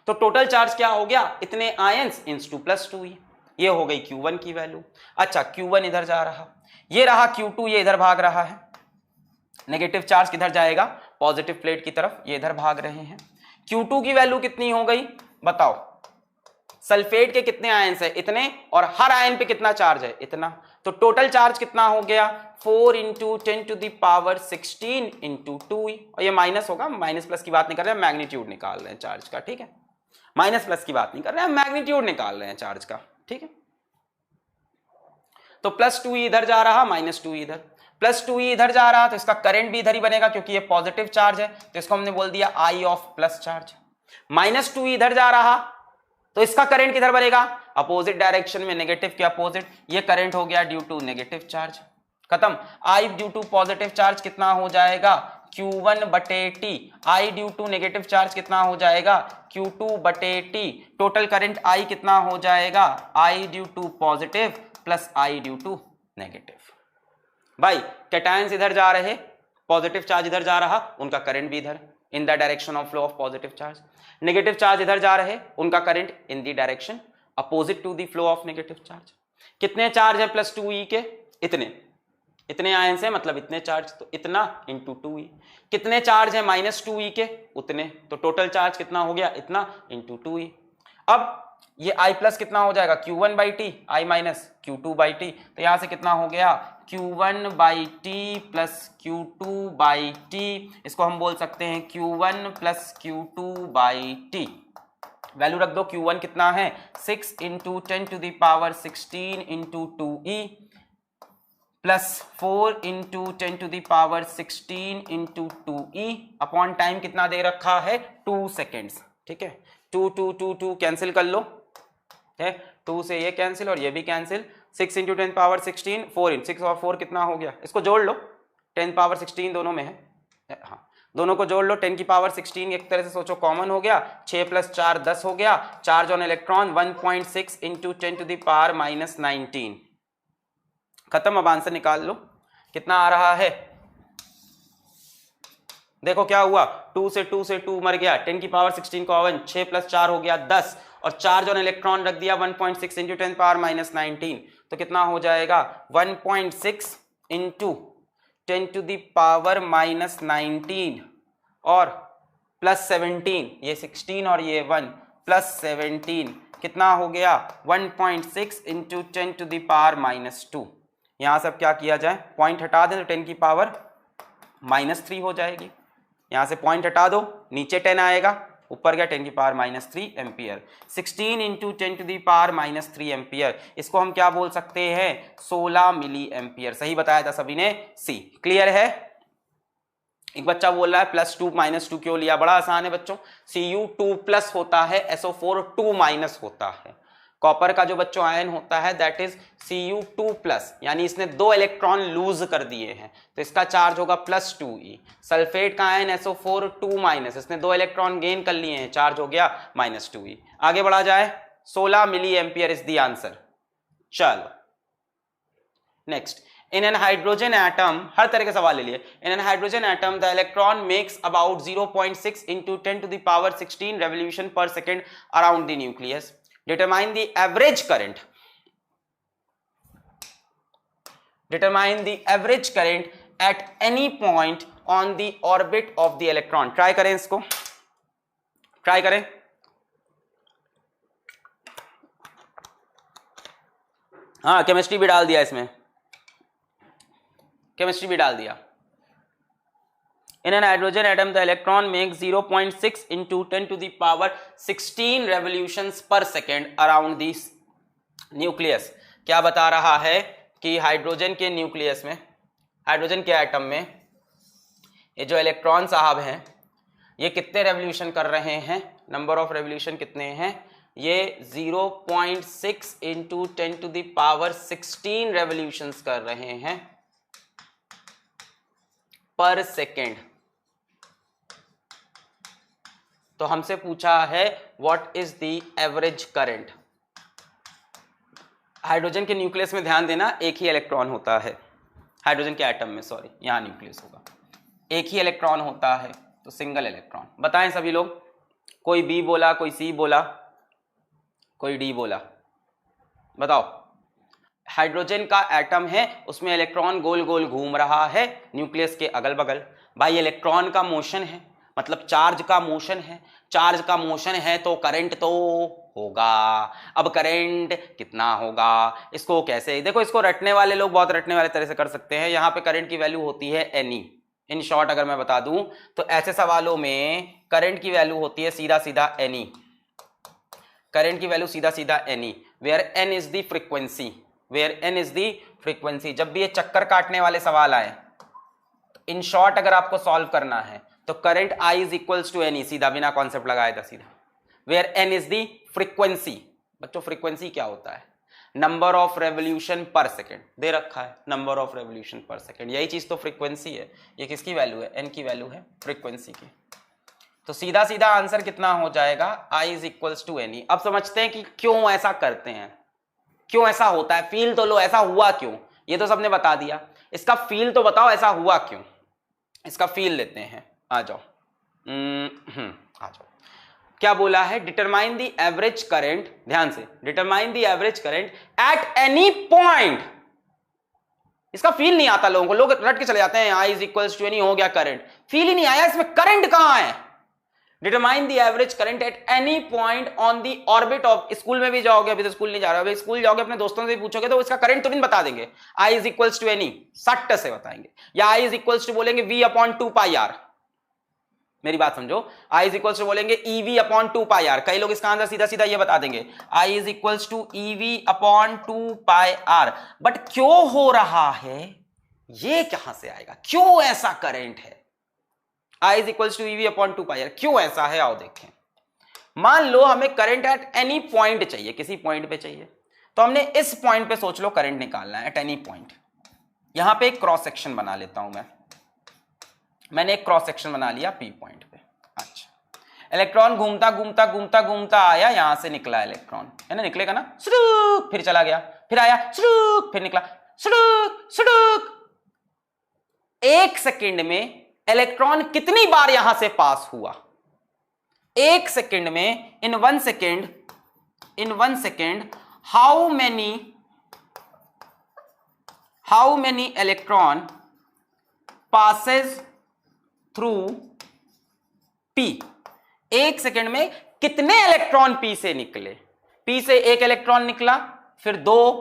तो टोटल चार्ज क्या हो गया? इतने आयंस इंटू +2e। ये हो गई Q1 की वैल्यू। अच्छा, Q1 इधर जा रहा, ये रहा Q2, ये इधर भाग रहा है। नेगेटिव चार्ज किधर जाएगा? पॉजिटिव प्लेट की तरफ, ये इधर भाग रहे हैं। Q2 की वैल्यू कितनी हो गई बताओ? सल्फेट के कितने आयंस है? इतने, और हर आयन पे कितना चार्ज है? इतना। तो टोटल चार्ज कितना हो गया? 4 × 10⁻16 इंटू 2e। और ये माइनस होगा, माइनस प्लस की बात नहीं कर रहे हैं, मैग्नीट्यूड निकाल रहे हैं चार्ज का। ठीक है, माइनस प्लस की बात नहीं कर रहे हैं, मैग्नीट्यूड निकाल रहे हैं चार्ज का। ठीक है, तो +2e इधर जा रहा, -2e इधर, +2e इधर जा रहा, तो इसका करंट भी इधर ही बनेगा क्योंकि ये पॉजिटिव चार्ज है, तो इसको हमने बोल दिया I of plus charge. -2e इधर जा रहा, तो इसका करंट किधर बनेगा? अपोजिट डायरेक्शन में, नेगेटिव के अपोजिट। ये करंट हो गया ड्यू टू नेगेटिव चार्ज, खत्म। I due to positive charge कितना हो जाएगा? Q1/T। I due to negative charge कितना हो जाएगा? Q2/T। टोटल करंट I कितना हो जाएगा? I due to positive plus I due to negative. भाई कैटायंस इधर जा रहे, पॉजिटिव चार्ज इधर जा रहा, उनका करंट भी इधर, in the direction of flow of positive charge. Negative charge इधर जा रहे, उनका current in the direction opposite to the flow of negative charge. कितने चार्ज है +2e के? इतने, इतने आयंस है मतलब इतने चार्ज, तो इतना इंटू 2e। कितने चार्ज है -2e के? उतने। तो टोटल चार्ज कितना हो गया? इतना इंटू 2e। अब ये I प्लस कितना हो जाएगा? Q1/T, I minus Q2/T। तो यहां से कितना हो गया? Q1/T plus Q2/T। इसको हम बोल सकते हैं Q1 प्लस Q2/T। वैल्यू रख दो। Q1 कितना है? 6 × 10⁻16 into 2e plus 4 × 10⁻16 into 2e upon time कितना दे रखा है? 2 सेकेंड्स। ठीक है, 2 2 2 2 कैंसिल कर लो, है 2 से ये कैंसिल और ये भी कैंसिल। 6 × 10⁻16, 4 × 6 और 4 कितना हो गया? इसको जोड़ लो, 10⁻16 दोनों में है, हाँ दोनों को जोड़ लो। 10⁻16 एक तरह से सोचो कॉमन हो गया, 6 + 4 10 हो गया। Charge on electron 1.6 × 10⁻−19। खत्म। अब आंसर निकाल लो, कितना आ रहा है? देखो क्या हुआ, 2 से 2 मर गया, 10⁻16 कॉमन, 6 + 4 हो गया 10, और चार्ज ऑन इलेक्ट्रॉन रख दिया 1.6 × 10⁻−19। तो कितना हो जाएगा? 1.6 × 10⁻−19 और प्लस 17, ये 16 और ये 1 प्लस 17 कितना हो गया 1.6 इंटू 10 टू द पावर -2। यहां से अब क्या किया जाए, पॉइंट हटा दें तो 10 की पावर -3 हो जाएगी। यहां से पॉइंट हटा दो, नीचे 10 आएगा, ऊपर गया 10 की power -3 ampere. 16 into 10 to the power -3 ampere, इसको हम क्या बोल सकते हैं 16 मिली एम्पियर। सही बताया था सभी ने, सी। क्लियर है। एक बच्चा बोल रहा है +2 -2 क्यों लिया, बड़ा आसान है बच्चों, Cu 2+ होता है, SO4 2- होता है। कॉपर का जो बच्चों आयन होता है दैट इज Cu 2+, यानी इसने 2 इलेक्ट्रॉन लूज कर दिए हैं तो इसका चार्ज होगा +2e। सल्फेट का आयन SO4 2-, इसने 2 इलेक्ट्रॉन गेन कर लिए हैं, चार्ज हो गया -2e। आगे बढ़ा जाए, 16 milli ampere is the answer. चलो next, in an hydrogen atom, हर तरह के सवाल ले लिए। In an hydrogen atom the electron makes about 0.6 into 10 to the power 16 revolution per second around the nucleus. Determine the average current. Determine the average current at any point on the orbit of the electron. Try करें इसको, try करें। हाँ, chemistry भी डाल दिया इसमें, chemistry भी डाल दिया। In an hydrogen atom, the electron makes 0.6 into 10 to the power 16 revolutions per second around the nucleus। क्या बता रहा है कि हाइड्रोजन के न्यूक्लियस में, हाइड्रोजन के एटम में ये जो इलेक्ट्रॉन साहब हैं ये कितने रेवोल्यूशन कर रहे हैं, नंबर ऑफ रेवोल्यूशन कितने हैं, ये 0.6 into 10 to the power 16 revolutions कर रहे हैं पर सेकेंड। तो हमसे पूछा है what is the average current. Hydrogen के न्यूक्लियस में ध्यान देना, एक ही इलेक्ट्रॉन होता है हाइड्रोजन के एटम में, सॉरी यहां न्यूक्लियस होगा, एक ही इलेक्ट्रॉन होता है तो सिंगल इलेक्ट्रॉन। बताएं सभी लोग, कोई बी बोला, कोई सी बोला, कोई डी बोला, बताओ। हाइड्रोजन का एटम है, उसमें इलेक्ट्रॉन गोल गोल घूम रहा है न्यूक्लियस के अगल बगल। भाई इलेक्ट्रॉन का मोशन है, मतलब चार्ज का मोशन है, चार्ज का मोशन है तो करंट तो होगा। अब करंट कितना होगा, इसको कैसे देखो, इसको रटने वाले लोग बहुत रटने वाले तरह से कर सकते हैं। यहां पे करंट की वैल्यू होती है एनी। इन शॉर्ट अगर मैं बता दूं तो ऐसे सवालों में करंट की वैल्यू होती है सीधा सीधा एनी, करंट की वैल्यू सीधा सीधा N E, where N is the frequency, where N is the frequency. जब भी ये चक्कर काटने वाले सवाल आए, इन शॉर्ट अगर आपको सॉल्व करना है तो current I is equals to N E, सीधा बिना कॉन्सेप्ट लगाए था सीधा, where N is the frequency. बच्चों फ्रीक्वेंसी क्या होता है, number of revolution per second दे रखा है, number of revolution per second, यही चीज तो फ्रीक्वेंसी है। ये किसकी वैल्यू है, एन की वैल्यू है फ्रीक्वेंसी की। तो सीधा सीधा आंसर कितना हो जाएगा, I is equals to N E. अब समझते हैं कि क्यों ऐसा करते हैं, क्यों ऐसा होता है, फील तो लो ऐसा हुआ क्यों, ये तो सबने बता दिया, इसका फील तो बताओ ऐसा हुआ क्यों, इसका फील लेते हैं। आ जाओ आ जाओ। क्या बोला है, डिटरमाइन द एवरेज करंट, ध्यान से, determine the average current at any point. इसका फील नहीं आता लोगों को, लोग रट के चले जाते हैं I is equals to N E, हो गया करंट, फील ही नहीं आया इसमें, करंट कहां है। Determine the average current at any point on the orbit of, school में भी जाओगे, अभी तो स्कूल नहीं जा रहे, अभी स्कूल जाओगे अपने दोस्तों से भी पूछोगे तो इसका करंट तुरंत बता देंगे, I is equals to N E, सट्ट से बताएंगे, या I इज इक्वल्स टू बोलेंगे V/2πr। मेरी बात समझो, I इज इक्वल्स टू बोलेंगे EV/2πr। कई लोग इसका आंसर सीधा सीधा ये बता देंगे, I is equals to EV/2πr। But क्यों हो रहा है, ये कहां से आएगा, क्यों ऐसा करंट है, I is equals to EV/2πr, क्यों ऐसा है, आओ देखें। मान लो हमें करंट एट एनी पॉइंट चाहिए, किसी पॉइंट पे चाहिए, तो हमने इस पॉइंट पे सोच लो करंट निकालना है एट एनी पॉइंट। यहां पे एक क्रॉस सेक्शन बना लेता हूं मैंने एक क्रॉस सेक्शन बना लिया P पॉइंट पे। अच्छा, इलेक्ट्रॉन घूमता घूमता घूमता घूमता आया, यहां से निकला इलेक्ट्रॉन, है ना, निकलेगा ना, सुडुक, फिर चला गया, फिर आया, सुडुक, फिर निकला, सुडुक सुडुक। एक सेकेंड में इलेक्ट्रॉन कितनी बार यहां से पास हुआ, एक सेकेंड में, in one second how many electron passes through P, 1 second में कितने इलेक्ट्रॉन पी से निकले। पी से 1 इलेक्ट्रॉन निकला, फिर 2,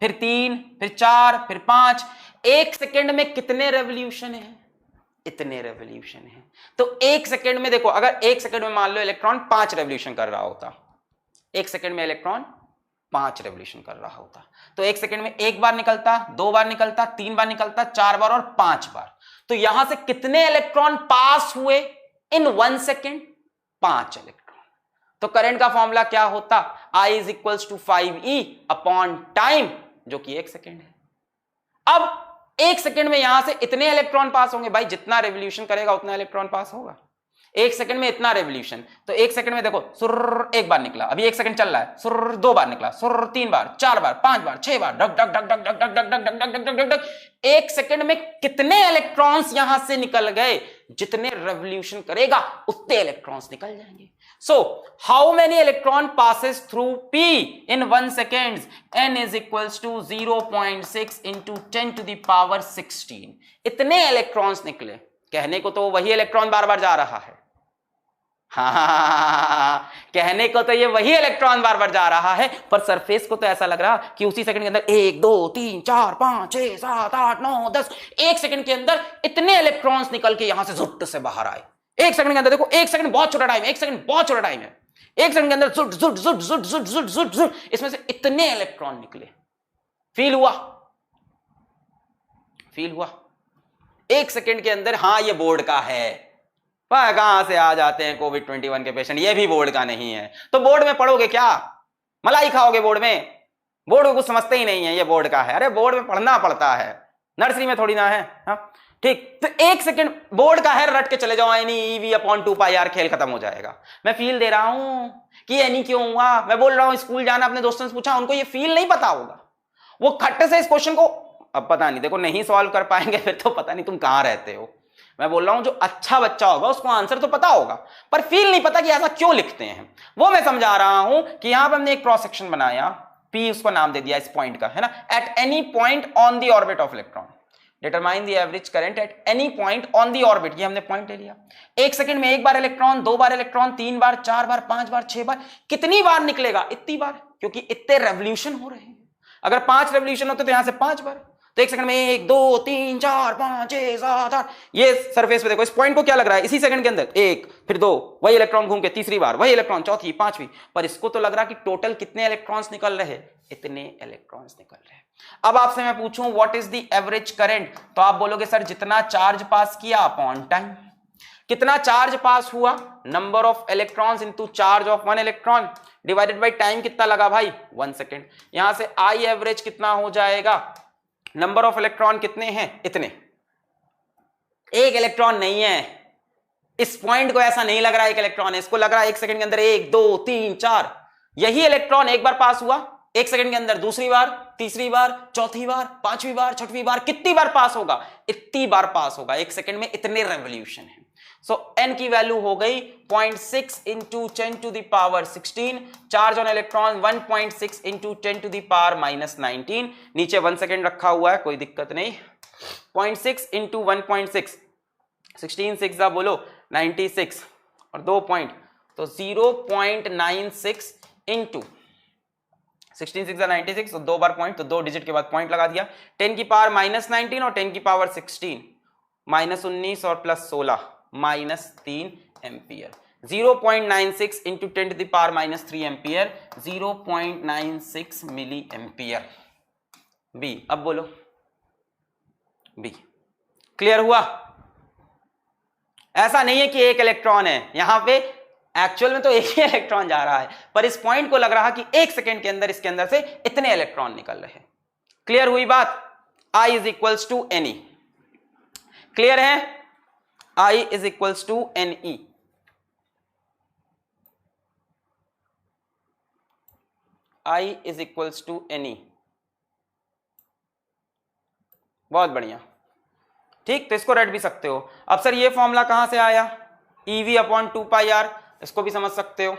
फिर 3, फिर 4, फिर 5। 1 सेकंड में कितने रेवोल्यूशन है? इतने रेवोल्यूशन है। तो 1 सेकंड में देखो, अगर 1 सेकंड में मान लो इलेक्ट्रॉन 5 रेवोल्यूशन कर रहा होता, 1 सेकंड में इलेक्ट्रॉन 5 रेवोल्यूशन कर रहा होता, तो 1 सेकंड में 1 बार निकलता, 2 बार निकलता, 3 बार निकलता, 4 बार और 5 बार। तो यहां से कितने इलेक्ट्रॉन पास हुए इन 1 सेकेंड? 5 इलेक्ट्रॉन। तो करंट का फॉर्मूला क्या होता? I is equals to 5E upon time, जो कि 1 सेकेंड है। अब 1 सेकेंड में यहां से इतने इलेक्ट्रॉन पास होंगे, भाई जितना रेवोल्यूशन करेगा उतना इलेक्ट्रॉन पास होगा। 1 सेकंड में इतना रेवोल्यूशन, तो 1 सेकंड में देखो सुर 1 बार निकला, अभी 1 सेकंड चल रहा है, सुर 2 बार निकला, सुर 3 बार, 4 बार, 5 बार, 6 बार, डक डक डक डक डक डक डक डक डक डक डक डक। 1 सेकंड में कितने इलेक्ट्रॉन्स यहां से निकल गए? जितने रेवोल्यूशन करेगा उतने इलेक्ट्रॉन्स निकल जाएंगे। So how many electron passes through P in 1 second? N is equals to 0.6 into 10 to the power 16। इतने इलेक्ट्रॉन्स निकले। कहने को तो वही इलेक्ट्रॉन बार बार जा रहा है, हाँ, कहने को तो ये वही इलेक्ट्रॉन बार बार जा रहा है, पर सरफेस को तो ऐसा लग रहा कि उसी सेकंड के अंदर 1 2 3 4 5 6 7 8 9 10, 1 सेकंड के अंदर इतने इलेक्ट्रॉन्स निकल के यहां से झुट से बाहर आए। 1 सेकंड के अंदर देखो, 1 सेकंड बहुत छोटा टाइम है, 1 सेकंड बहुत छोटा टाइम है। 1 सेकंड के अंदर झुट झुट झुट झुट झुट झुट झुट झुट, इसमें से इतने इलेक्ट्रॉन निकले। फील हुआ? फील हुआ? 1 सेकंड के अंदर। हाँ, ये बोर्ड का है, कहां से आ जाते हैं कोविड-21 के पेशेंट, ये भी बोर्ड का नहीं है। तो बोर्ड में पढ़ोगे क्या? मलाई खाओगे बोर्ड में? बोर्ड को कुछ समझते ही नहीं है, ये बोर्ड का है। अरे बोर्ड में पढ़ना पड़ता है, नर्सरी में थोड़ी ना है। हाँ ठीक, तो 1 सेकंड बोर्ड का है, रट के चले जाओ, N E E V upon 2 pi R, खेल खत्म हो जाएगा। मैं फील दे रहा हूं कि एनी क्यों हुआ, मैं बोल रहा हूं स्कूल जाना, अपने दोस्तों से पूछा, उनको ये फील नहीं पता होगा। वो खट्टे से इस क्वेश्चन को, अब पता नहीं, देखो नहीं सॉल्व कर पाएंगे फिर तो पता नहीं तुम कहां रहते हो। मैं बोल रहा हूं जो अच्छा बच्चा होगा उसको आंसर तो पता होगा, पर फील नहीं पता कि ऐसा क्यों लिखते हैं। वो मैं समझा रहा हूं कि यहां पर हमने एक क्रॉस सेक्शन बनाया, P उसको नाम दे दिया इस पॉइंट का, है ना। At any point on the orbit of electron determine the average current at any point on the orbit, ये हमने पॉइंट ले लिया। 1 सेकंड में 1 बार इलेक्ट्रॉन, 2 बार इलेक्ट्रॉन, 3 बार, 4 बार, 5 बार, 6 बार, कितनी बार निकलेगा? इतनी बार, क्योंकि इतने रेवोल्यूशन हो रहे हैं। अगर 5 रेवोल्यूशन होते तो यहां से 5 बार, तो 1 सेकंड में 1 2 3 4 5 6 7 8। ये सरफेस पे देखो, इस पॉइंट को क्या लग रहा है, इसी सेकंड के अंदर 1 फिर 2, वही इलेक्ट्रॉन घूम के तीसरी बार, वही इलेक्ट्रॉन चौथी, पांचवी, पर इसको तो लग रहा कि टोटल कितने इलेक्ट्रॉन्स निकल रहे? इतने इलेक्ट्रॉन्स निकल रहे हैं। अब आपसे मैं पूछूं what is the average current, तो आप बोलोगे सर जितना चार्ज पास किया अपॉन टाइम। कितना चार्ज पास हुआ? Number of electrons into charge of 1 electron divided by time कितना लगा भाई? 1 सेकेंड। यहां से आई एवरेज कितना हो जाएगा? नंबर ऑफ इलेक्ट्रॉन कितने हैं? इतने। 1 इलेक्ट्रॉन नहीं है, इस पॉइंट को ऐसा नहीं लग रहा 1 इलेक्ट्रॉन है, इसको लग रहा है 1 सेकंड के अंदर 1 2 3 4। यही इलेक्ट्रॉन 1 बार पास हुआ 1 सेकंड के अंदर, दूसरी बार, तीसरी बार, चौथी बार, पांचवी बार, छठवीं बार, कितनी बार पास होगा? इतनी बार पास होगा 1 सेकंड में, इतने रेवोल्यूशन है। सो n की वैल्यू हो गई 0.6 into 10 to the power 16, charge on electron 1.6 into 10 to the power -19। नीचे 1 सेकेंड रखा हुआ है, कोई दिक्कत नहीं। 0.6 इंटू 1.6, 16 6 बोलो 96 और 2 पॉइंट, तो 0.96 इंटू 16 6 96, तो 2 बार पॉइंट, तो 2 डिजिट के बाद पॉइंट लगा दिया। 10 की पावर -19 और 10 की पावर 16, -19 और +16, -3 ampere. 0.96 into 10 to the power -3 ampere, 0.96 milli ampere. B, अब बोलो बी। क्लियर हुआ? ऐसा नहीं है कि 1 इलेक्ट्रॉन है, यहां पे एक्चुअल में तो 1 ही इलेक्ट्रॉन जा रहा है, पर इस पॉइंट को लग रहा कि 1 सेकेंड के अंदर इसके अंदर से इतने इलेक्ट्रॉन निकल रहे हैं। क्लियर हुई बात? I is equals to NE। Clear है? I is equals to NE। I is equals to NE। बहुत बढ़िया, ठीक, तो इसको रट भी सकते हो। अब सर ये फॉर्मूला कहां से आया? EV अपॉन 2 पाई आर, इसको भी समझ सकते हो,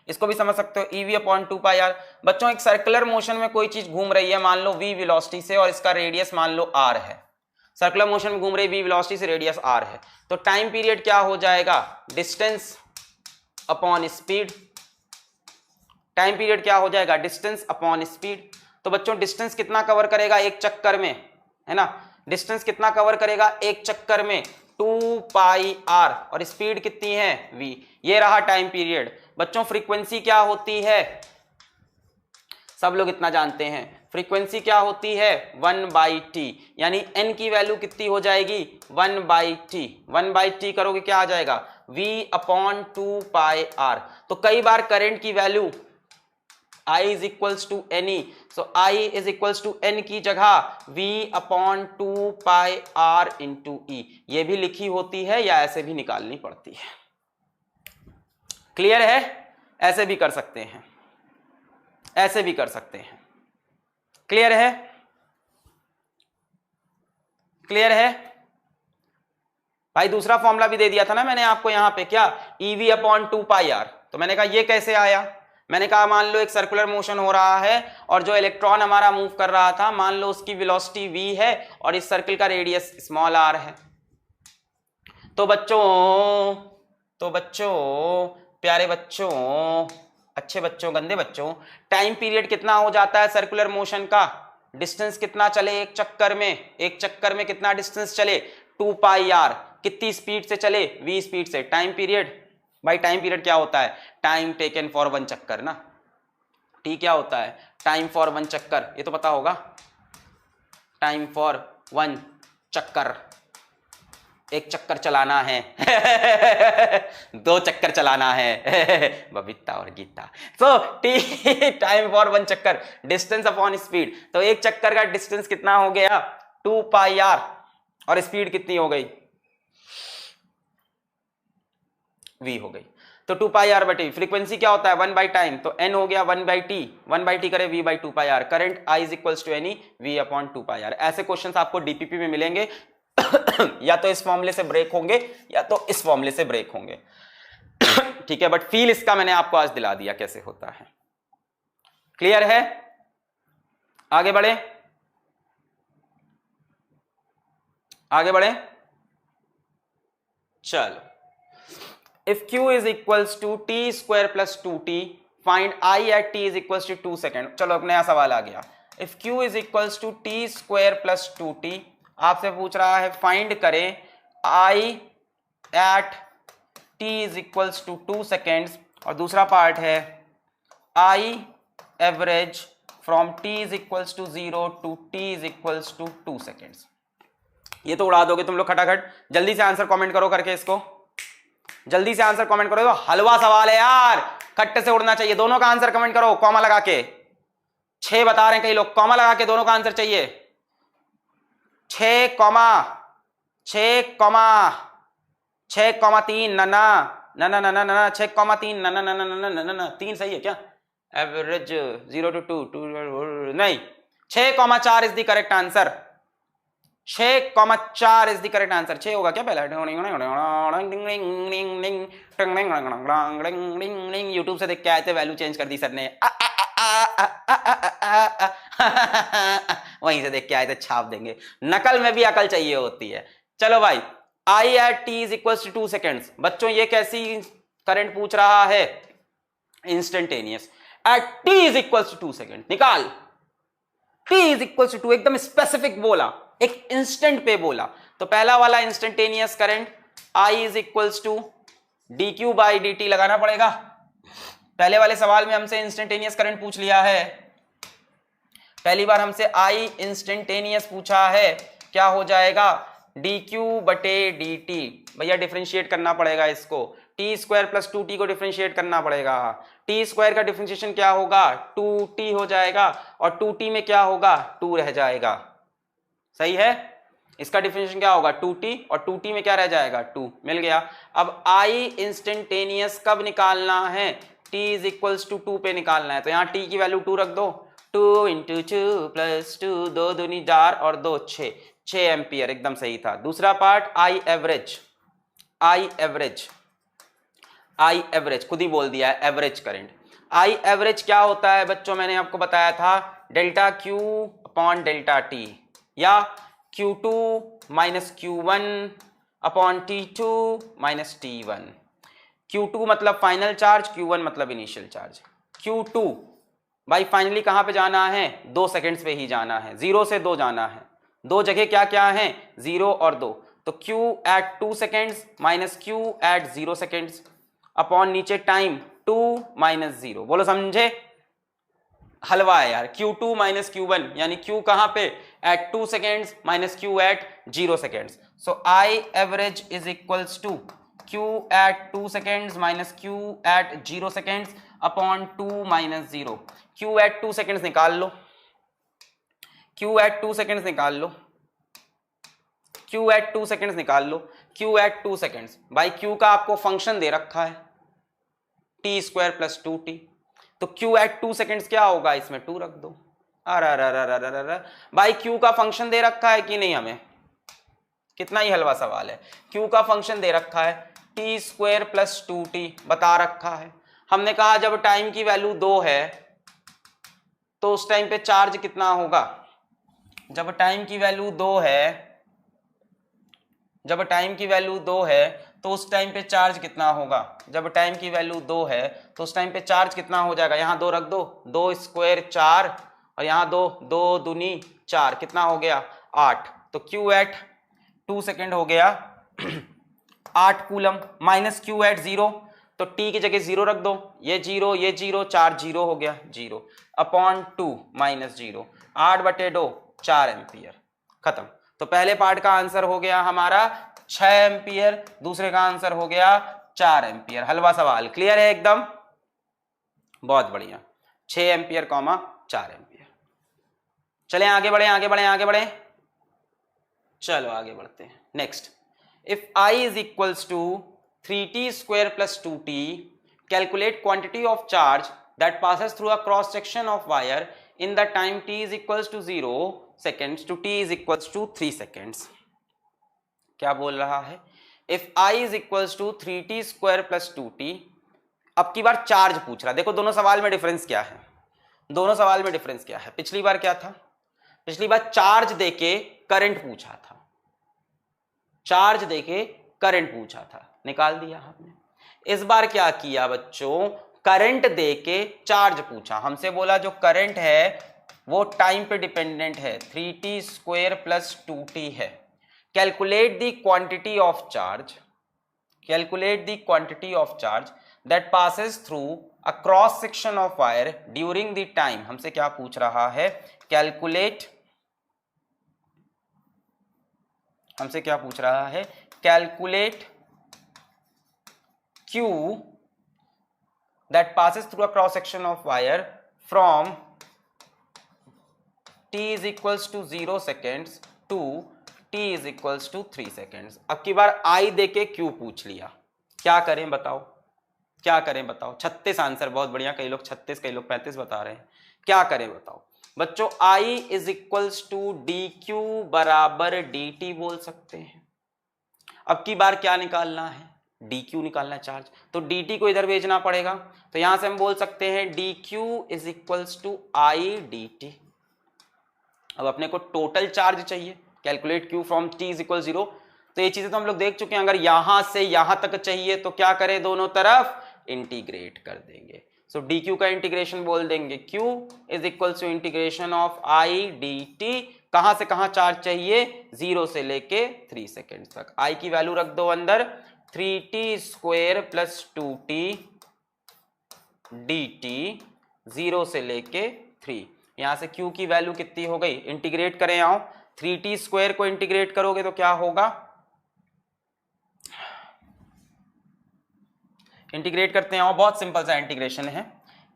इसको भी समझ सकते हो, EV अपॉन 2 पाई आर। बच्चों एक सर्कुलर मोशन में कोई चीज घूम रही है, मान लो V वेलोसिटी से, और इसका रेडियस मान लो R है, सर्कुलर मोशन में घूम रही v वेलोसिटी से, रेडियस r है, तो टाइम पीरियड क्या हो जाएगा, distance upon speed. Time period क्या हो जाएगा, डिस्टेंस अपॉन स्पीड। तो बच्चों डिस्टेंस कितना कवर करेगा एक चक्कर में, है ना, डिस्टेंस कितना कवर करेगा एक चक्कर में, 2 पाई r, और स्पीड कितनी है v। ये रहा टाइम पीरियड। बच्चों फ्रीक्वेंसी क्या होती है, सब लोग इतना जानते हैं, फ्रीक्वेंसी क्या होती है 1/t, यानी n की वैल्यू कितनी हो जाएगी 1/t। 1/t करोगे क्या आ जाएगा, v अपॉन 2 पाई r। तो कई बार करंट की value I is equals to N E, so I is equals to N की जगह v upon 2 pi r into E, ये भी लिखी होती है या ऐसे भी निकालनी पड़ती है। क्लियर है, ऐसे भी कर सकते हैं, ऐसे भी कर सकते हैं। क्लियर है, क्लियर है भाई। दूसरा फॉर्मूला भी दे दिया था ना मैंने आपको यहां पे, क्या, EV अपॉन 2 पाई r। तो मैंने कहा ये कैसे आया, मैंने कहा मान लो एक सर्कुलर मोशन हो रहा है और जो इलेक्ट्रॉन हमारा मूव कर रहा था, मान लो उसकी वेलोसिटी v है और इस सर्कल का रेडियस स्मॉल r है। तो बच्चों प्यारे बच्चों, अच्छे बच्चों, गंदे बच्चों, टाइम पीरियड कितना हो जाता है सर्कुलर मोशन का, डिस्टेंस कितना चले एक चक्कर में, एक चक्कर में कितना डिस्टेंस चले 2 पाई r, कितनी स्पीड से चले v स्पीड से। टाइम पीरियड भाई, टाइम पीरियड क्या होता है, टाइम टेकन फॉर 1 चक्कर ना, t क्या होता है, टाइम फॉर 1 चक्कर, ये तो पता होगा, टाइम फॉर 1 चक्कर, एक चक्कर चलाना है 2 चक्कर चलाना है बबीता और Gita. So T time for 1 चक्कर, डिस्टेंस अपॉन स्पीड। तो एक चक्कर का डिस्टेंस कितना हो गया 2 पाई r, और स्पीड कितनी हो गई v हो गई। तो 2 पाई r बटे, फ्रीक्वेंसी क्या होता है 1 बाई टाइम, तो n हो गया 1/t, 1/t करे v by 2 pi r। Current I is equals to N E, v upon 2 pi r। ऐसे क्वेश्चंस आपको डीपीपी में मिलेंगे या तो इस फॉर्मूले से ब्रेक होंगे या तो इस फॉर्मूले से ब्रेक होंगे ठीक है, बट फील इसका मैंने आपको आज दिला दिया कैसे होता है। क्लियर है, आगे बढ़े, आगे बढ़े, चलो। If q is equals to T square plus 2t, find I at t is equals to 2 second. चलो एक नया सवाल आ गया, if q is equals to T square plus 2t, आपसे पूछ रहा है फाइंड करें I at t is equals to 2 seconds, और दूसरा पार्ट है I average from t is equals to 0 to t is equals to 2 seconds. ये तो उड़ा दोगे तुम लोग खटाखट। जल्दी से आंसर कमेंट करो करके, इसको जल्दी से आंसर कमेंट करो, हलवा सवाल है यार, खट्टे से उड़ना चाहिए। दोनों का आंसर कमेंट करो कॉमा लगा के, 6 बता रहे हैं कई लोग, कॉमा लगा के दोनों का आंसर चाहिए। 6 कॉमा 3 ना 6,3 ना 3 सही है क्या, एवरेज 0 to 2 नहीं, 6,4 is the correct answer, 6,4 is the correct answer. 6 होगा क्या पहला, यूट्यूब से देख के आए थे, वैल्यू चेंज कर दी सर ने, वहीं से देख के आए थे, छाप देंगे। नकल में भी अकल चाहिए होती है। चलो भाई, I at t is equal to 2 seconds. बच्चों ये कैसी करंट पूछ रहा है, instantaneous at t is equal to 2 second. निकाल, t इज इक्वल टू 2, एकदम स्पेसिफिक बोला, एक इंस्टेंट पे बोला। तो पहला वाला instantaneous current I is equal to dq by dt लगाना पड़ेगा। पहले वाले सवाल में हमसे इंस्टेंटेनियस करंट पूछ लिया है, पहली बार हमसे I इंस्टेंटेनियस पूछा है, क्या हो जाएगा dq बटे dt। भैया डिफरेंशिएट करना पड़ेगा इसको, t स्क्वायर प्लस 2t को डिफरेंशिएट करना पड़ेगा। t स्क्वायर का डिफरेंशिएशन क्या होगा 2t हो जाएगा, और 2t में क्या होगा 2 रह जाएगा, सही है। इसका डिफरेंशिएशन क्या होगा 2t, और 2t में क्या रह जाएगा 2, मिल गया। अब I इंस्टेंटेनियस कब निकालना है, t इज इक्वल्स टू 2 पे निकालना है। तो यहाँ t की वैल्यू 2 रख दो, 2 इंटू 2 प्लस 2, 2 दूनी 4 और 2 6 एम्पियर, एकदम सही था। दूसरा पार्ट I एवरेज खुद ही बोल दिया है, एवरेज करंट। I एवरेज क्या होता है बच्चों, मैंने आपको बताया था delta Q upon delta T, या Q2 minus Q1 upon T2 minus T1। Q2 मतलब फाइनल चार्ज, Q1 मतलब इनिशियल चार्ज। Q2 भाई फाइनली कहाँ पे जाना है, 2 सेकेंड्स पे ही जाना है, 0 से 2 जाना है। दो जगह क्या क्या है, 0 और 2, तो Q at 2 seconds minus Q at 0 seconds upon नीचे टाइम 2 माइनस 0। बोलो समझे, हलवा है यार। Q2 माइनस Q1 यानी Q कहाँ पे, at 2 seconds minus Q at 0 seconds. So I average is equals to Q at 2 seconds minus Q at 0 seconds upon 2 minus 0। Q at 2 seconds निकाल लो, Q एट 2 सेकेंड्स निकाल लो, Q at 2 seconds निकाल लो। Q at 2 seconds भाई Q का आपको function दे रखा है टी स्क्वायर प्लस 2t, तो Q एट 2 सेकेंड्स क्या होगा, इसमें 2 रख दो। अरे भाई Q का फंक्शन दे रखा है कि नहीं, हमें कितना ही हलवा सवाल है। Q का फंक्शन दे रखा है टी स्क्वायर प्लस 2t बता रखा है। हमने कहा जब टाइम की वैल्यू 2 है तो उस टाइम पे चार्ज कितना होगा, जब टाइम की वैल्यू 2 है, जब टाइम की वैल्यू 2 है तो उस टाइम पे चार्ज कितना होगा, जब टाइम की वैल्यू 2 है तो उस टाइम पे चार्ज कितना हो जाएगा, यहाँ 2 रख दो, 2 स्क्वायर 4 और यहाँ 2, 2 दूनी 4, कितना हो गया 8। तो Q एट 2 सेकेंड हो गया 8 कूलम माइनस Q एट 0, तो T की जगह 0 रख दो, ये 0 ये 0, 4 0 हो गया 0 अपॉन 2 माइनस 0, 8/2 4 एम्पियर, खत्म। तो पहले पार्ट का आंसर हो गया हमारा 6 एम्पियर, दूसरे का आंसर हो गया 4 एम्पियर। हलवा सवाल क्लियर है एकदम, बहुत बढ़िया, 6 एम्पियर कॉमा 4 एम्पियर। चलें आगे बढ़े आगे बढ़े आगे बढ़े, चलो आगे बढ़ते हैं। Next, if I is equals to 3t square plus 2t, calculate quantity of charge that passes through a cross section of wire in the time t is equals to 0 seconds to t is equals to 3 seconds। क्या बोल रहा है, if I is equals to 3t square plus 2t, अब की बार charge पूछ रहा। देखो दोनों सवाल में डिफरेंस क्या है, दोनों सवाल में डिफरेंस क्या है। पिछली बार क्या था, पिछली बार चार्ज देके करंट पूछा था, चार्ज देके करंट पूछा था, निकाल दिया हमने। इस बार क्या किया बच्चों, करंट देके चार्ज पूछा, हमसे बोला जो करंट है वो टाइम पे डिपेंडेंट है, 3t स्क्वायर प्लस 2t है। Calculate the quantity of charge, calculate the quantity of charge that passes through a cross section of wire during the time. हमसे क्या पूछ रहा है, कैलकुलेट, हमसे क्या पूछ रहा है, calculate Q that passes through a cross section of wire from t is equals to 0 seconds to t is equals to 3 seconds। अब की बार I देके Q पूछ लिया, क्या करें बताओ, क्या करें बताओ। 36 आंसर, बहुत बढ़िया, कई लोग 36 कई लोग 35 बता रहे हैं, क्या करें बताओ बच्चों। I is equals to dq बराबर dt बोल सकते हैं। अब की बार क्या निकालना है, dq निकालना चार्ज, तो dt को इधर भेजना पड़ेगा, तो यहां से हम बोल सकते हैं dq is equals to I dt। अब अपने को टोटल चार्ज चाहिए, calculate q from t is equal 0, तो ये चीजें तो हम लोग देख चुके हैं। अगर यहां से यहां तक चाहिए तो क्या करें, दोनों तरफ इंटीग्रेट कर देंगे। सो dq का इंटीग्रेशन बोल देंगे q is equals to integration of I dt। कहां से कहां चार्ज चाहिए, 0 से लेके 3 सेकेंड तक। I की वैल्यू रख दो अंदर, 3t square plus 2t dt 0 से लेके 3। यहां से q की वैल्यू कितनी हो गई, इंटीग्रेट करें आओ, 3t स्क्वायर को इंटीग्रेट करोगे तो क्या होगा, इंटीग्रेट करते हैं, बहुत सिंपल सा इंटीग्रेशन है।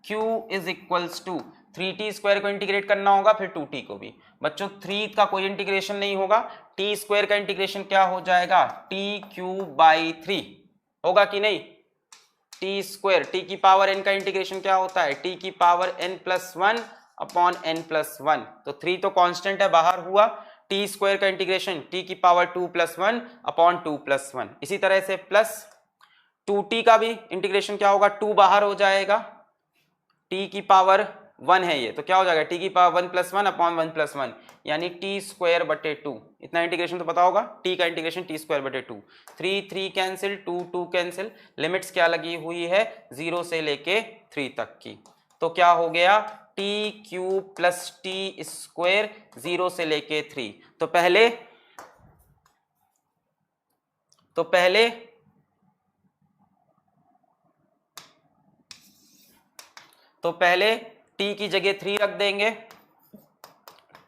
q is equals to 3t square को इंटीग्रेट करना होगा, फिर 2t को भी। बच्चों 3 का कोई इंटीग्रेशन नहीं होगा, t स्क्वायर का इंटीग्रेशन क्या हो जाएगा, t क्यूब बाई 3 होगा कि नहीं, t स्क्वायर, t की पावर n का इंटीग्रेशन क्या होता है, t की power n plus 1 upon n plus 1, तो 3 तो कांस्टेंट है बाहर हुआ, t स्क्वायर का इंटीग्रेशन t की पावर 2 प्लस 1 अपॉन 2 प्लस 1। इसी तरह से प्लस 2t का भी इंटीग्रेशन क्या होगा, 2 बाहर हो जाएगा, t की पावर 1 है ये, तो क्या हो जाएगा टी की पावर 1 + 1 अपॉन 1 + 1 यानी t²/2। इतना इंटीग्रेशन तो पता होगा, t का integration t²/2। 3 cancel, 2 cancel, limits क्या लगी हुई है 0 से लेके 3 तक की, तो क्या हो गया t³ + t² 0 से लेके 3। तो पहले t की जगह 3 रख देंगे,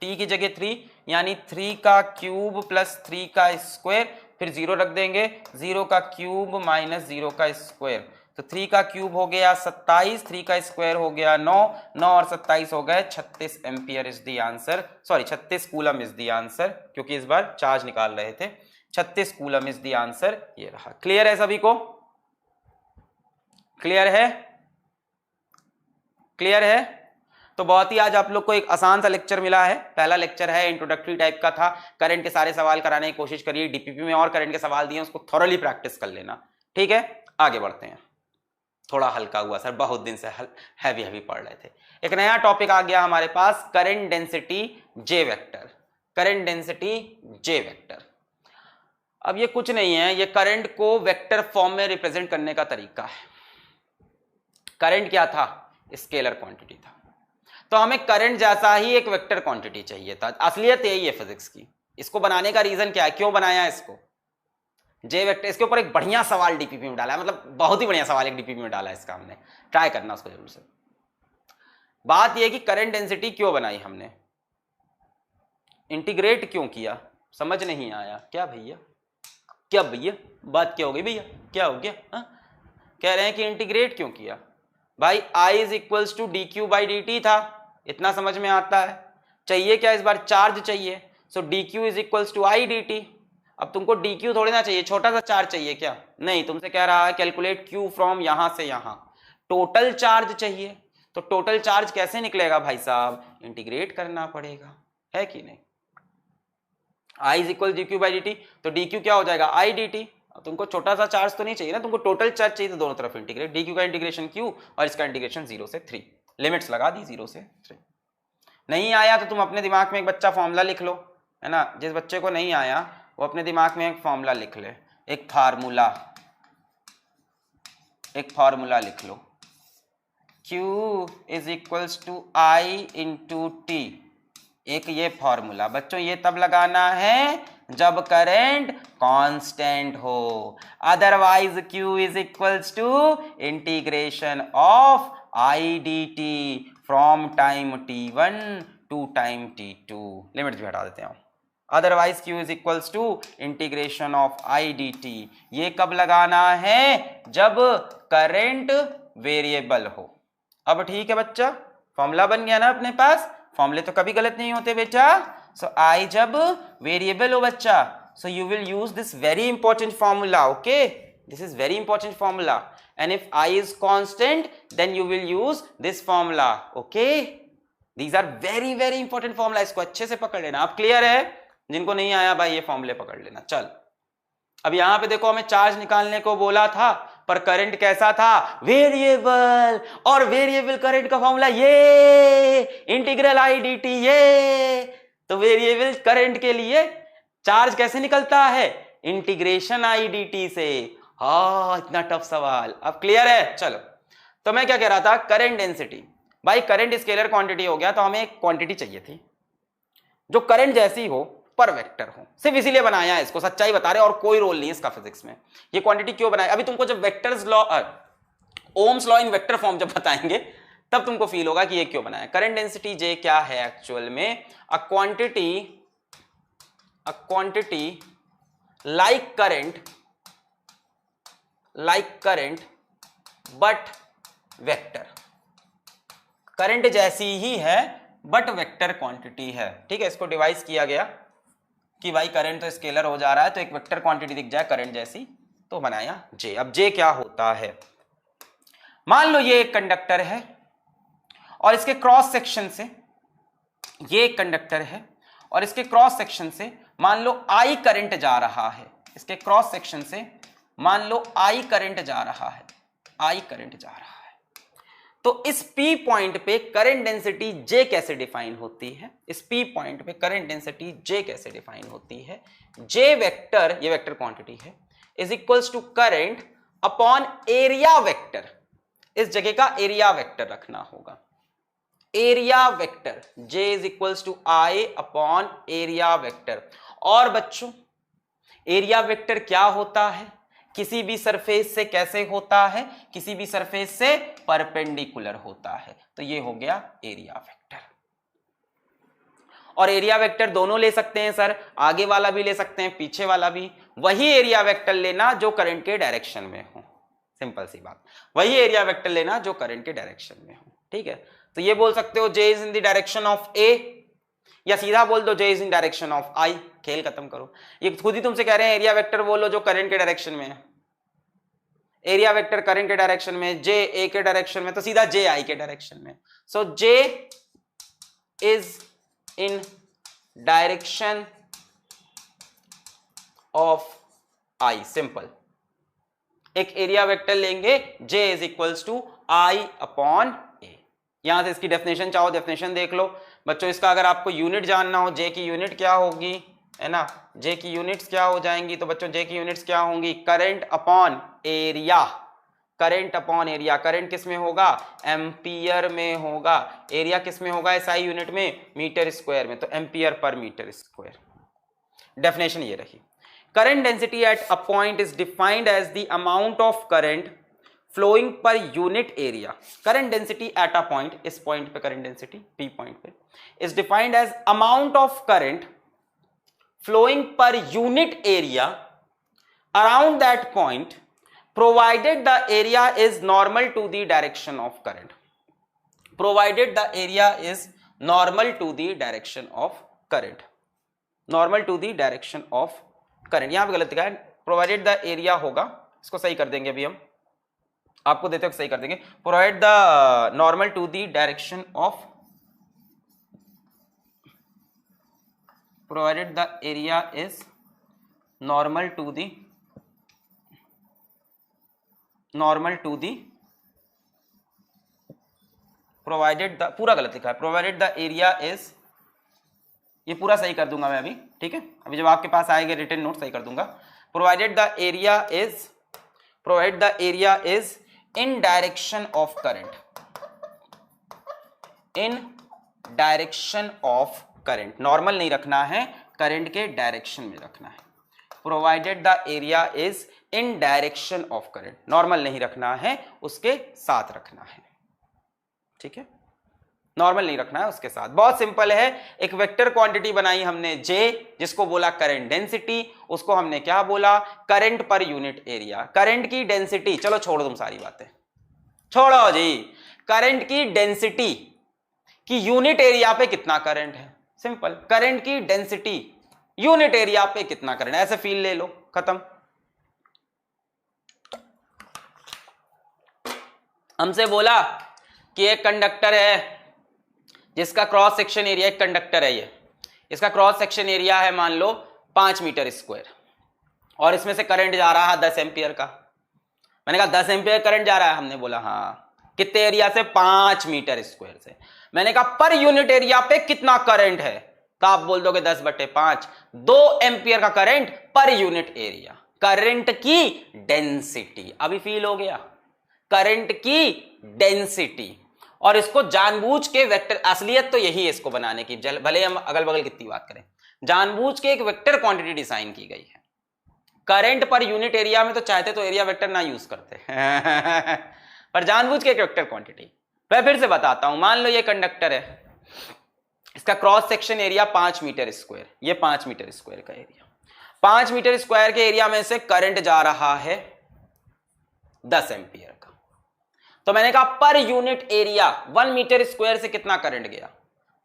t की जगह 3 यानी 3 का क्यूब + 3 का स्क्वायर, फिर 0 रख देंगे, 0 का क्यूब - 0 का स्क्वायर, तो 3 का क्यूब हो गया 27, 3 का स्क्वायर हो गया 9, 9 और 27 हो गए 36 ampere is the answer, sorry 36 coulomb is the answer, क्योंकि इस बार चार्ज निकाल रहे थे। 36 कूलम इज द आंसर, ये रहा। क्लियर है सभी को? क्लियर है? क्लियर है? तो बहुत ही आज आप लोग को एक आसान सा लेक्चर मिला है। पहला लेक्चर है, इंट्रोडक्टरी टाइप का था। करंट के सारे सवाल कराने की कोशिश करिए, डीपीपी में और करंट के सवाल दिए उसको थॉरली प्रैक्टिस कर लेना, ठीक है? आगे बढ़ते हैं। थोड़ा हल्का हुआ सर, बहुत दिन से हैवी पढ़ रहे थे। एक नया टॉपिक आ गया हमारे पास, current density J vector. Current density J vector, अब ये कुछ नहीं है, ये करंट को वेक्टर फॉर्म में रिप्रेजेंट करने का तरीका है। करंट क्या था? स्केलर क्वांटिटी था, तो हमें करंट जैसा ही एक वेक्टर क्वांटिटी चाहिए था। असलियत यही है फिजिक्स की। इसको बनाने का रीजन क्या है, क्यों बनाया इसको? जे वेक्टर, इसके ऊपर एक बढ़िया सवाल डीपीपी में डाला है, मतलब बहुत ही बढ़िया सवाल एक डीपीपी में डाला है इसका हमने, ट्राई करना उसको जरूर से। बात यह कि करंट डेंसिटी क्यों बनाई हमने, इंटीग्रेट क्यों किया, समझ नहीं आया क्या भैया? क्या भैया बात क्या हो गई भैया, क्या हो गया? कह रहे हैं कि इंटीग्रेट क्यों किया भाई? I = dq/dt था, इतना समझ में आता है। चाहिए क्या इस बार? चार्ज चाहिए, सो dq = I dt। अब तुमको dq थोड़ी ना चाहिए, छोटा सा चार्ज चाहिए क्या? नहीं, तुमसे कह रहा है कैलकुलेट q फ्रॉम यहां से यहां, टोटल चार्ज चाहिए। तो टोटल चार्ज कैसे निकलेगा भाई साहब? इंटीग्रेट करना पड़ेगा, है कि नहीं? I = dq/dt, तो dq क्या हो जाएगा? I dt। तुमको छोटा सा चार्ज तो नहीं चाहिए ना, तुमको टोटल चार्ज चाहिए, तो दोनों तरफ इंटीग्रेट, dq का इंटीग्रेशन q और इसका इंटीग्रेशन 0 से 3, लिमिट्स लगा दी 0 से 3। नहीं आया तो तुम अपने दिमाग में एक बच्चा फॉर्मूला लिख लो, है ना? जिस बच्चे को नहीं आया वो अपने दिमाग में एक फॉर्मूला लिख ले, एक फार्मूला लिख लो, q = I × t। एक ये फॉर्मूला बच्चों, ये तब लगाना है जब करंट कांस्टेंट हो, otherwise q = integration of I dt from time t1 to time t2। Limit भी हटा देते हैं, otherwise q = integration of I dt। ये कब लगाना है? जब करंट वेरिएबल हो। अब ठीक है बच्चा, फॉर्मूला बन गया ना अपने पास। फॉर्मूले तो कभी गलत नहीं होते बेटा। सो I जब वेरिएबल हो बच्चा, so you will use this very important formula, okay? This is very important formula, and if I is constant then you will use this formula, okay? These are very very important formula, इसको अच्छे से पकड़ लेना। अब clear है? जिनको नहीं आया भाई ये फॉर्मूले पकड़ लेना। चल, अब यहां पे देखो, हमें चार्ज निकालने को बोला था, पर करंट कैसा था? वेरिएबल, और वेरिएबल करंट का फॉर्मूला ये इंटीग्रल I dt। ये तो वेरिएबल करंट के लिए चार्ज कैसे निकलता है? इंटीग्रेशन I dt से। हाँ, इतना टफ सवाल। अब क्लियर है? चलो, तो मैं क्या कह रहा था, करंट डेंसिटी। भाई करंट स्केलर क्वांटिटी हो गया, तो हमें एक क्वांटिटी चाहिए थी जो करंट जैसी हो पर वेक्टर हो, सिर्फ इसीलिए बनाया है इसको, सच्चाई बता रहे, और कोई रोल नहीं इसका फिजिक्स में। ये क्वांटिटी क्यों बनाया, अभी तुमको जब vectors law, Ohm's law in vector form जब बताएंगे तब तुमको फील होगा कि ये क्यों बनाया। करंट डेंसिटी जे क्या है एक्चुअल में? A quantity like current but vector. Current जैसी ही है बट वेक्टर क्वांटिटी है, ठीक है? इसको डिवाइस किया गया कि भाई करंट तो स्केलर हो जा रहा है, तो एक वेक्टर क्वांटिटी दिख जाए करंट जैसी, तो बनाया जे। अब जे क्या होता है? मान लो ये एक कंडक्टर है और इसके क्रॉस सेक्शन से, ये एक कंडक्टर है और इसके क्रॉस सेक्शन से मान लो I करंट जा रहा है, इसके क्रॉस सेक्शन से मान लो I करंट जा रहा है, I करंट जा रहा है। तो इस P पॉइंट पे करंट डेंसिटी J कैसे डिफाइन होती है? इस P पॉइंट पे करंट डेंसिटी J कैसे डिफाइन होती है? J वेक्टर, ये वेक्टर क्वांटिटी है, is equals to current upon area vector. इस जगह का एरिया वेक्टर रखना होगा। Area vector J is equals to I upon area vector. और बच्चों एरिया वेक्टर क्या होता है? किसी भी सरफेस से कैसे होता है? किसी भी सरफेस से परपेंडिकुलर होता है। तो ये हो गया एरिया वेक्टर। और एरिया वेक्टर दोनों ले सकते हैं सर, आगे वाला भी ले सकते हैं, पीछे वाला भी। वही एरिया वेक्टर लेना जो करंट के डायरेक्शन में हो, सिंपल सी बात। वही एरिया वेक्टर लेना जो करंट के डायरेक्शन में हो, ठीक है। तो ये बोल सकते हो J is in the direction of A, या सीधा बोल दो J is in direction of I। खेल खत्म करो। ये खुद ही तुमसे कह रहे हैं एरिया वेक्टर बोलो जो करंट के डायरेक्शन में है। एरिया वेक्टर करंट के डायरेक्शन में, J A के डायरेक्शन में, तो सीधा J I के डायरेक्शन में। So J is in direction of I, simple. एक एरिया वेक्टर लेंगे J is equals to I upon A। यहां से इसकी डेफिनेशन चाहो डेफिनेशन देख लो बच्चों। इसका अगर आपको यूनिट जानना हो, J की यूनिट क्या होगी, है ना, J की यूनिट्स क्या हो जाएंगी, तो बच्चों J की यूनिट्स क्या होंगी? Current upon area. Current upon area. Current किस में होगा? एम्पियर में होगा। एरिया किस में होगा? SI यूनिट में, मीटर स्क्वायर में, तो ampere per metre square. Definition ये रही। Current density at a point is defined as the amount of current flowing per unit area. Current density at a point, इस point पे current density P point पे, is defined as amount of current flowing per unit area around that point provided the area is normal to the direction of current. Provided the area is normal to the direction of current. Normal to the direction of current. यहां पे गलत लिखा है, provided the area होगा, इसको सही कर देंगे अभी हम, आपको देते वक्त सही कर देंगे। Provide the normal to the direction of, provided the area is normal to the provided the, पूरा गलत लिखा है, provided the area is, ये पूरा सही कर दूंगा मैं अभी, ठीक है, अभी जब आपके पास आएंगे रिटन नोट सही कर दूंगा। provided the area is in direction of current, in direction of current. Normal नहीं रखना है, करंट के डायरेक्शन में रखना है। Provided the area is in direction of current, normal नहीं रखना है, उसके साथ रखना है, ठीक है, नॉर्मल नहीं रखना है, उसके साथ। बहुत सिंपल है। एक वेक्टर क्वांटिटी बनाई हमने J, जिसको बोला करंट डेंसिटी, उसको हमने क्या बोला? करंट पर यूनिट एरिया। करंट की डेंसिटी, चलो छोड़ तुम सारी बातें, छोड़ो जी। करंट की डेंसिटी कि यूनिट एरिया पे कितना करंट है, सिंपल। करंट की डेंसिटी यूनिट एरिया पे कितना करंट, ऐसे फील ले लो, खत्म। हमसे बोला कि एक कंडक्टर है जिसका क्रॉस सेक्शन एरिया, एक कंडक्टर है ये, इसका क्रॉस सेक्शन एरिया है मान लो 5 मीटर स्क्वायर, और इसमें से करंट जा रहा है 10 एम्पियर का। मैंने कहा 10 एम्पियर करंट जा रहा है, हमने बोला हाँ। कितने एरिया से? 5 मीटर स्क्वायर से। मैंने कहा पर यूनिट एरिया पे कितना करंट है, तो आप बोल दोगे 10/5, 2 एम्पियर का करंट पर यूनिट एरिया। करंट की डेंसिटी, अभी फील हो गया, करंट की डेंसिटी। और इसको जानबूझ के वेक्टर, असलियत तो यही है इसको बनाने की, भले हम अगल बगल कितनी बात करें, जानबूझ के एक वेक्टर क्वांटिटी डिजाइन की गई है। करंट पर यूनिट एरिया में तो चाहते तो एरिया वेक्टर ना यूज करते पर जानबूझ के एक वेक्टर क्वांटिटी। मैं फिर से बताता हूं, मान लो ये कंडक्टर है, इसका cross section area 5 metre square, ये 5 मीटर स्क्वायर का एरिया, 5 मीटर स्क्वायर के एरिया में से करंट जा रहा है 10 एम्पियर का। तो मैंने कहा पर यूनिट एरिया 1 मीटर स्क्वायर से कितना करंट गया,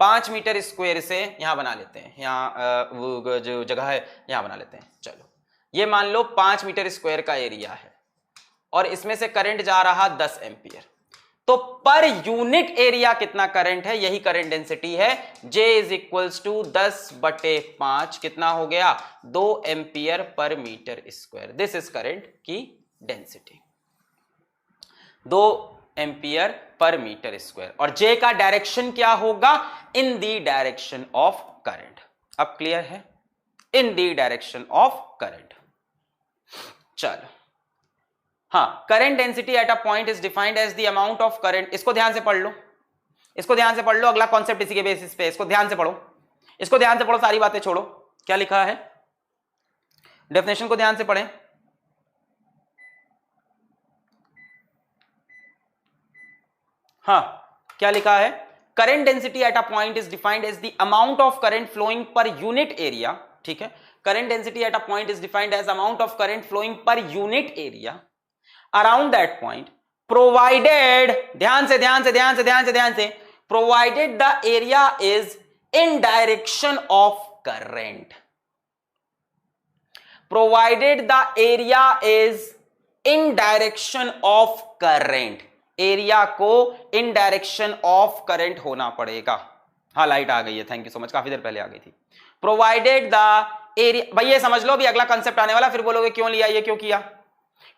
5 मीटर स्क्वायर से, यहां बना लेते हैं, यहां वो जो जगह है यहां बना लेते हैं, चलो ये मान लो 5 मीटर स्क्वायर का एरिया है और इसमें से करंट जा रहा 10 एम्पियर। तो पर यूनिट एरिया कितना करंट है, यही करंट डेंसिटी है। J इज इक्वल्स टू 10/5, कितना हो गया? 2 ampere per metre square. This is current की density. 2 ampere per metre square, और J का डायरेक्शन क्या होगा, in the direction of current. अब क्लियर है, in the direction of current. चलो, हाँ, current density at a point is defined as the amount of current. इसको ध्यान से पढ़ लो, इसको ध्यान से पढ़ लो, अगला कॉन्सेप्ट इसी के बेसिस पे, इसको ध्यान से पढ़ो, इसको ध्यान से पढ़ो, सारी बातें छोड़ो। क्या लिखा है, डेफिनेशन को ध्यान से पढ़ें। हाँ, क्या लिखा है, current density at a point is defined as the amount of current flowing per unit area. ठीक है, current density at a point is defined as amount of current flowing per unit area around that point, provided, ध्यान से ध्यान से ध्यान से ध्यान से ध्यान से, provided the area is in direction of current, provided the area is in direction of current, area को इन डायरेक्शन ऑफ करंट होना पड़ेगा। हाँ, लाइट आ गई है, थैंक यू सो मच, काफी देर पहले आ गई थी। प्रोवाइडेड द एरिया, भाई ये समझ लो, अभी अगला कंसेप्ट आने वाला, फिर बोलोगे क्यों लिया, ये क्यों किया।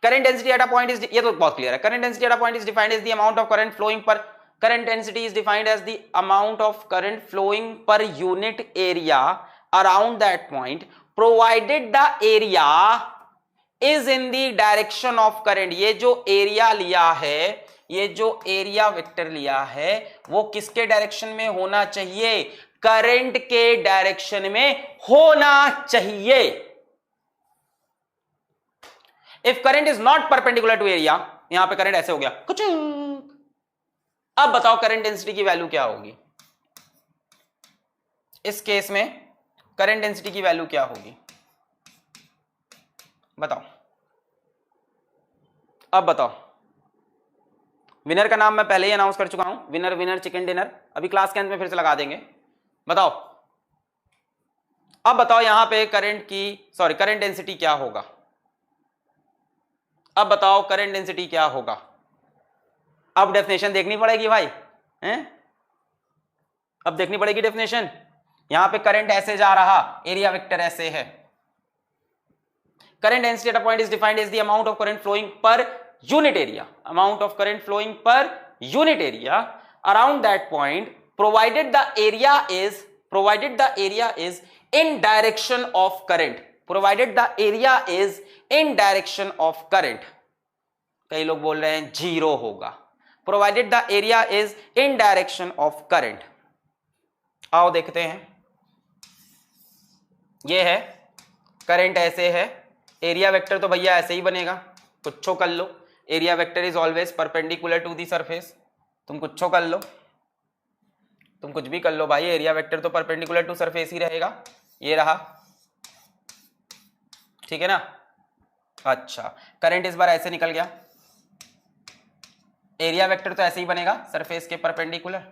Current density at a point is, ये तो बहुत क्लियर है, current density at a point is defined as the amount of current flowing per, current density is defined as the amount of current flowing per unit area around that point, provided the area is in the direction of current. ये जो area लिया है, ये जो area vector लिया है, वो किसके डायरेक्शन में होना चाहिए, करंट के डायरेक्शन में होना चाहिए। If current is not perpendicular to area, यहां पे करंट ऐसे हो गया कुछ, अब बताओ करंट डेंसिटी की वैल्यू क्या होगी, इस केस में करंट डेंसिटी की वैल्यू क्या होगी, बताओ, अब बताओ। विनर का नाम मैं पहले ही अनाउंस कर चुका हूं, विनर विनर चिकन डिनर, अभी क्लास के अंत में फिर से लगा देंगे। बताओ, अब बताओ यहां पे करंट की, सॉरी, करंट डेंसिटी क्या होगा, अब बताओ करंट डेंसिटी क्या होगा। अब डेफिनेशन देखनी पड़ेगी भाई, हैं, अब देखनी पड़ेगी डेफिनेशन। यहां पे करंट ऐसे जा रहा, एरिया वेक्टर ऐसे है, current density at a point is defined as the amount of current flowing per unit area, amount of current flowing per unit area around that point, provided the area is in direction of current, provided the area is in direction of current। कई लोग बोल रहे हैं zero होगा, provided the area is in direction of current। आओ देखते हैं, ये है करंट ऐसे है, एरिया वेक्टर तो भैया ऐसे ही बनेगा, कुछ कर लो, area vector is always perpendicular to the surface, तुम कुछ कर लो, तुम कुछ भी कर लो भाई, एरिया वेक्टर तो परपेंडिकुलर टू सरफेस ही रहेगा, ये रहा, ठीक है ना। अच्छा, करंट इस बार ऐसे निकल गया, एरिया वेक्टर तो ऐसे ही बनेगा, सरफेस के परपेंडिकुलर,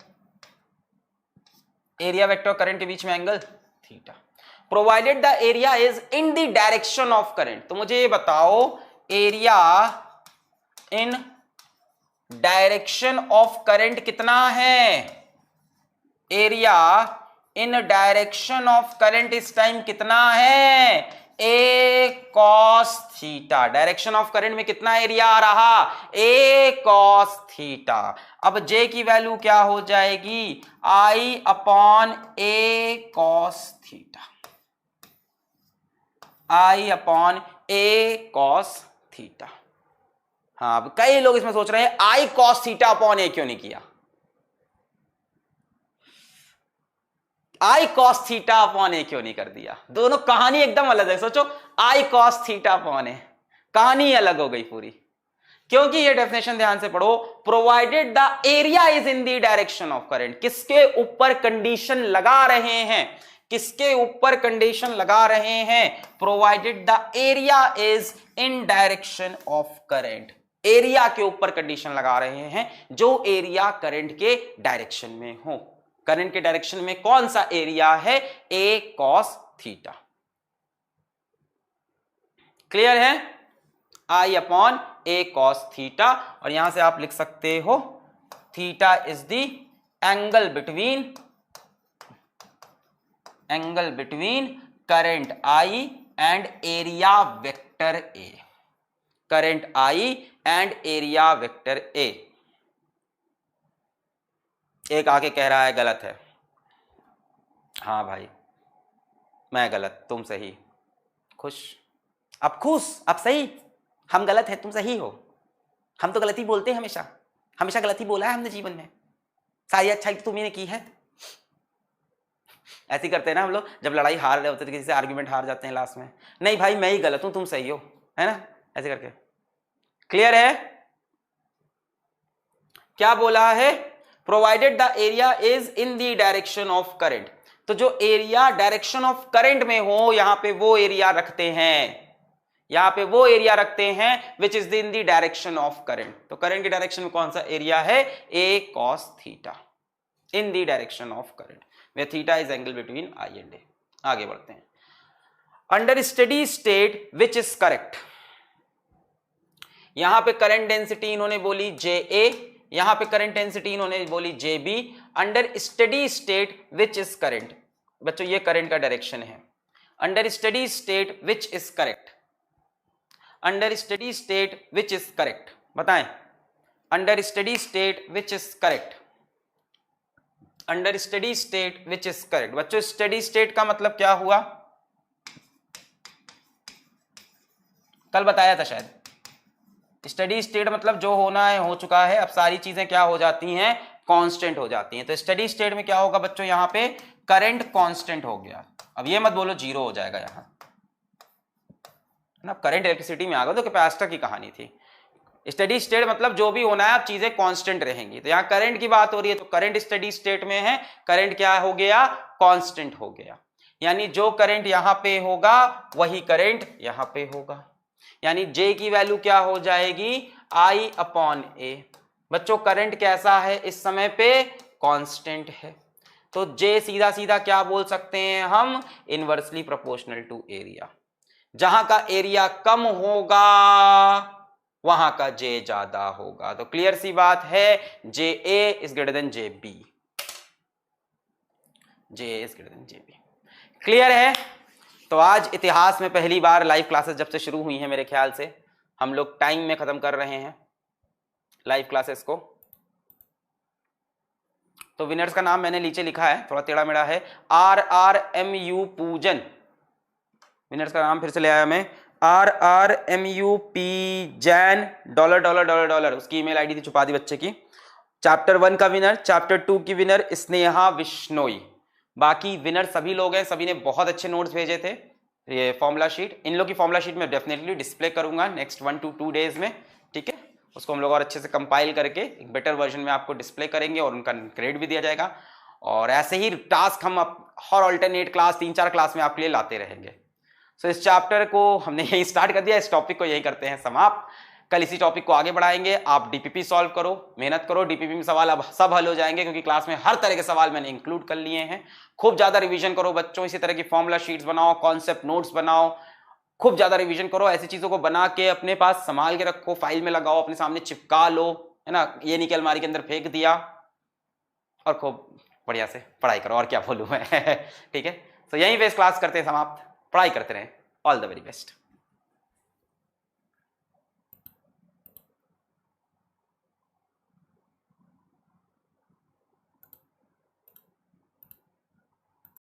एरिया वेक्टर और करंट के बीच में angle theta, provided the area is in the direction of current. तो मुझे ये बताओ, area in direction of current कितना है, area in direction of current इस टाइम कितना है, A cos theta. Direction of current में कितना एरिया आ रहा, ए कॉस थीटा। अब जे की वैल्यू क्या हो जाएगी, आई अपॉन ए कॉस थीटा, आई अपॉन ए कॉस थीटा। हाँ, अब कई लोग इसमें सोच रहे हैं आई कॉस थीटा अपॉन ए क्यों नहीं किया, आई कॉस थीटा अपॉन ए क्यों नहीं कर दिया, दोनों कहानी एकदम अलग है। सोचो, आई कॉस थीटा अपॉन ए, कहानी अलग हो गई पूरी, क्योंकि ये डेफिनेशन ध्यान से पढ़ो, provided the area is in the direction of current, किसके ऊपर कंडीशन लगा रहे हैं, किसके ऊपर कंडीशन लगा रहे हैं, provided the area is in direction of current, area के ऊपर कंडीशन लगा रहे हैं, जो एरिया करंट के डायरेक्शन में हो। करंट के डायरेक्शन में कौन सा एरिया है, ए कॉस थीटा। क्लियर है, आई अपॉन ए कॉस थीटा, और यहां से आप लिख सकते हो theta is the angle between current I and area vector A, current I and area vector A. एक आके कह रहा है गलत है, हाँ भाई मैं गलत तुम सही, खुश, अब खुश, अब सही, हम गलत है तुम सही हो। हम तो गलती बोलते हैं, हमेशा हमेशा गलती बोला है हमने जीवन में, सारी अच्छाई तो तुम्ही ने की है। ऐसे करते हैं ना हम लोग, जब लड़ाई हार रहे होते तो किसी से आर्ग्यूमेंट हार जाते हैं लास्ट में, नहीं भाई मैं ही गलत हूं तुम सही हो, है ना, ऐसे करके। क्लियर है? क्या बोला है? Provided the area is in the direction of current, तो जो एरिया डायरेक्शन ऑफ करंट में हो यहां पे वो एरिया रखते हैं, यहां पे वो एरिया रखते हैं which is in the direction of current. तो करंट के डायरेक्शन में कौन सा एरिया है? A cos theta, in the direction of current where theta is angle between I and A। आगे बढ़ते हैं। Under steady state which is correct, यहां पे करंट डेंसिटी इन्होंने बोली JA, यहां पे करंट डेंसिटी इन्होंने बोली JB। Under steady state which is current, बच्चों ये करंट का डायरेक्शन है। Under steady state which is correct, under steady state which is correct, बताएं। Under steady state which is correct, under steady state which is correct. बच्चों steady state का मतलब क्या हुआ? कल बताया था शायद, स्टेडी स्टेट मतलब जो होना है हो चुका है, अब सारी चीजें क्या हो जाती हैं? कांस्टेंट हो जाती हैं। तो स्टेडी स्टेट में क्या होगा बच्चों? यहां पे करंट कांस्टेंट हो गया। अब ये मत बोलो जीरो हो जाएगा यहां ना, करंट इलेक्ट्रिसिटी में आ गया तो कैपेसिटर की कहानी थी। स्टेडी स्टेट मतलब जो भी होना है अब चीजें कांस्टेंट रहेंगी। तो यहां करंट की बात हो रही है, तो करंट स्टेडी स्टेट में है, करंट क्या हो गया? कांस्टेंट हो गया। यानी जो करंट यहां पे होगा वही करंट यहां पे होगा, यानी J की वैल्यू क्या हो जाएगी? I/A। बच्चों करंट कैसा है इस समय पे? कांस्टेंट है। तो J सीधा सीधा क्या बोल सकते हैं हम? Inversely proportional to area. जहां का एरिया कम होगा वहां का J ज्यादा होगा। तो क्लियर सी बात है, JA is greater than JB, JA is greater than JB। Clear है? तो आज इतिहास में पहली बार लाइव क्लासेस जब से शुरू हुई हैं, मेरे ख्याल से हम लोग टाइम में खत्म कर रहे हैं लाइव क्लासेस को। तो विनर्स का नाम मैंने नीचे लिखा है, थोड़ा टेढ़ा मेढ़ा है, RRMU पूजन। विनर्स का नाम फिर से ले आया मैं, RRMU P जैन $, उसकी ईमेल आईडी थी, छुपा दी बच्चे की। चैप्टर 1 का विनर, चैप्टर 2 की विनर स्नेहा विश्नोई। बाकी विनर सभी लोग हैं, सभी ने बहुत अच्छे नोट्स भेजे थे। ये फॉर्मूला शीट, इन लोग की फॉर्मूला शीट मैं डेफिनेटली डिस्प्ले करूंगा नेक्स्ट 1 to 2 डेज में, ठीक है। उसको हम लोग और अच्छे से कंपाइल करके एक बेटर वर्जन में आपको डिस्प्ले करेंगे और उनका क्रेडिट भी दिया जाएगा। और ऐसे ही टास्क हम हर ऑल्टरनेट क्लास 3-4 क्लास में आपके लिए लाते रहेंगे। सो इस चैप्टर को हमने यही स्टार्ट कर दिया, इस टॉपिक को यही करते हैं समाप्त। कल इसी टॉपिक को आगे बढ़ाएंगे। आप डीपीपी सॉल्व करो, मेहनत करो, डीपीपी में सवाल अब सब हल हो जाएंगे क्योंकि क्लास में हर तरह के सवाल मैंने इंक्लूड कर लिए हैं। खूब ज्यादा रिवीजन करो बच्चों, इसी तरह की फॉर्मूला शीट्स बनाओ, कॉन्सेप्ट नोट्स बनाओ, खूब ज्यादा रिवीजन करो। ऐसी चीजों को बना के अपने पास संभाल के रखो, फाइल में लगाओ, अपने सामने चिपका लो, है ना, ये नहीं कि अलमारी के अंदर फेंक दिया। और खूब बढ़िया से पढ़ाई करो, और क्या बोलूं मैं ठीक है। तो यहीं पे इस क्लास करते हैं समाप्त। पढ़ाई करते रहें। All the very best.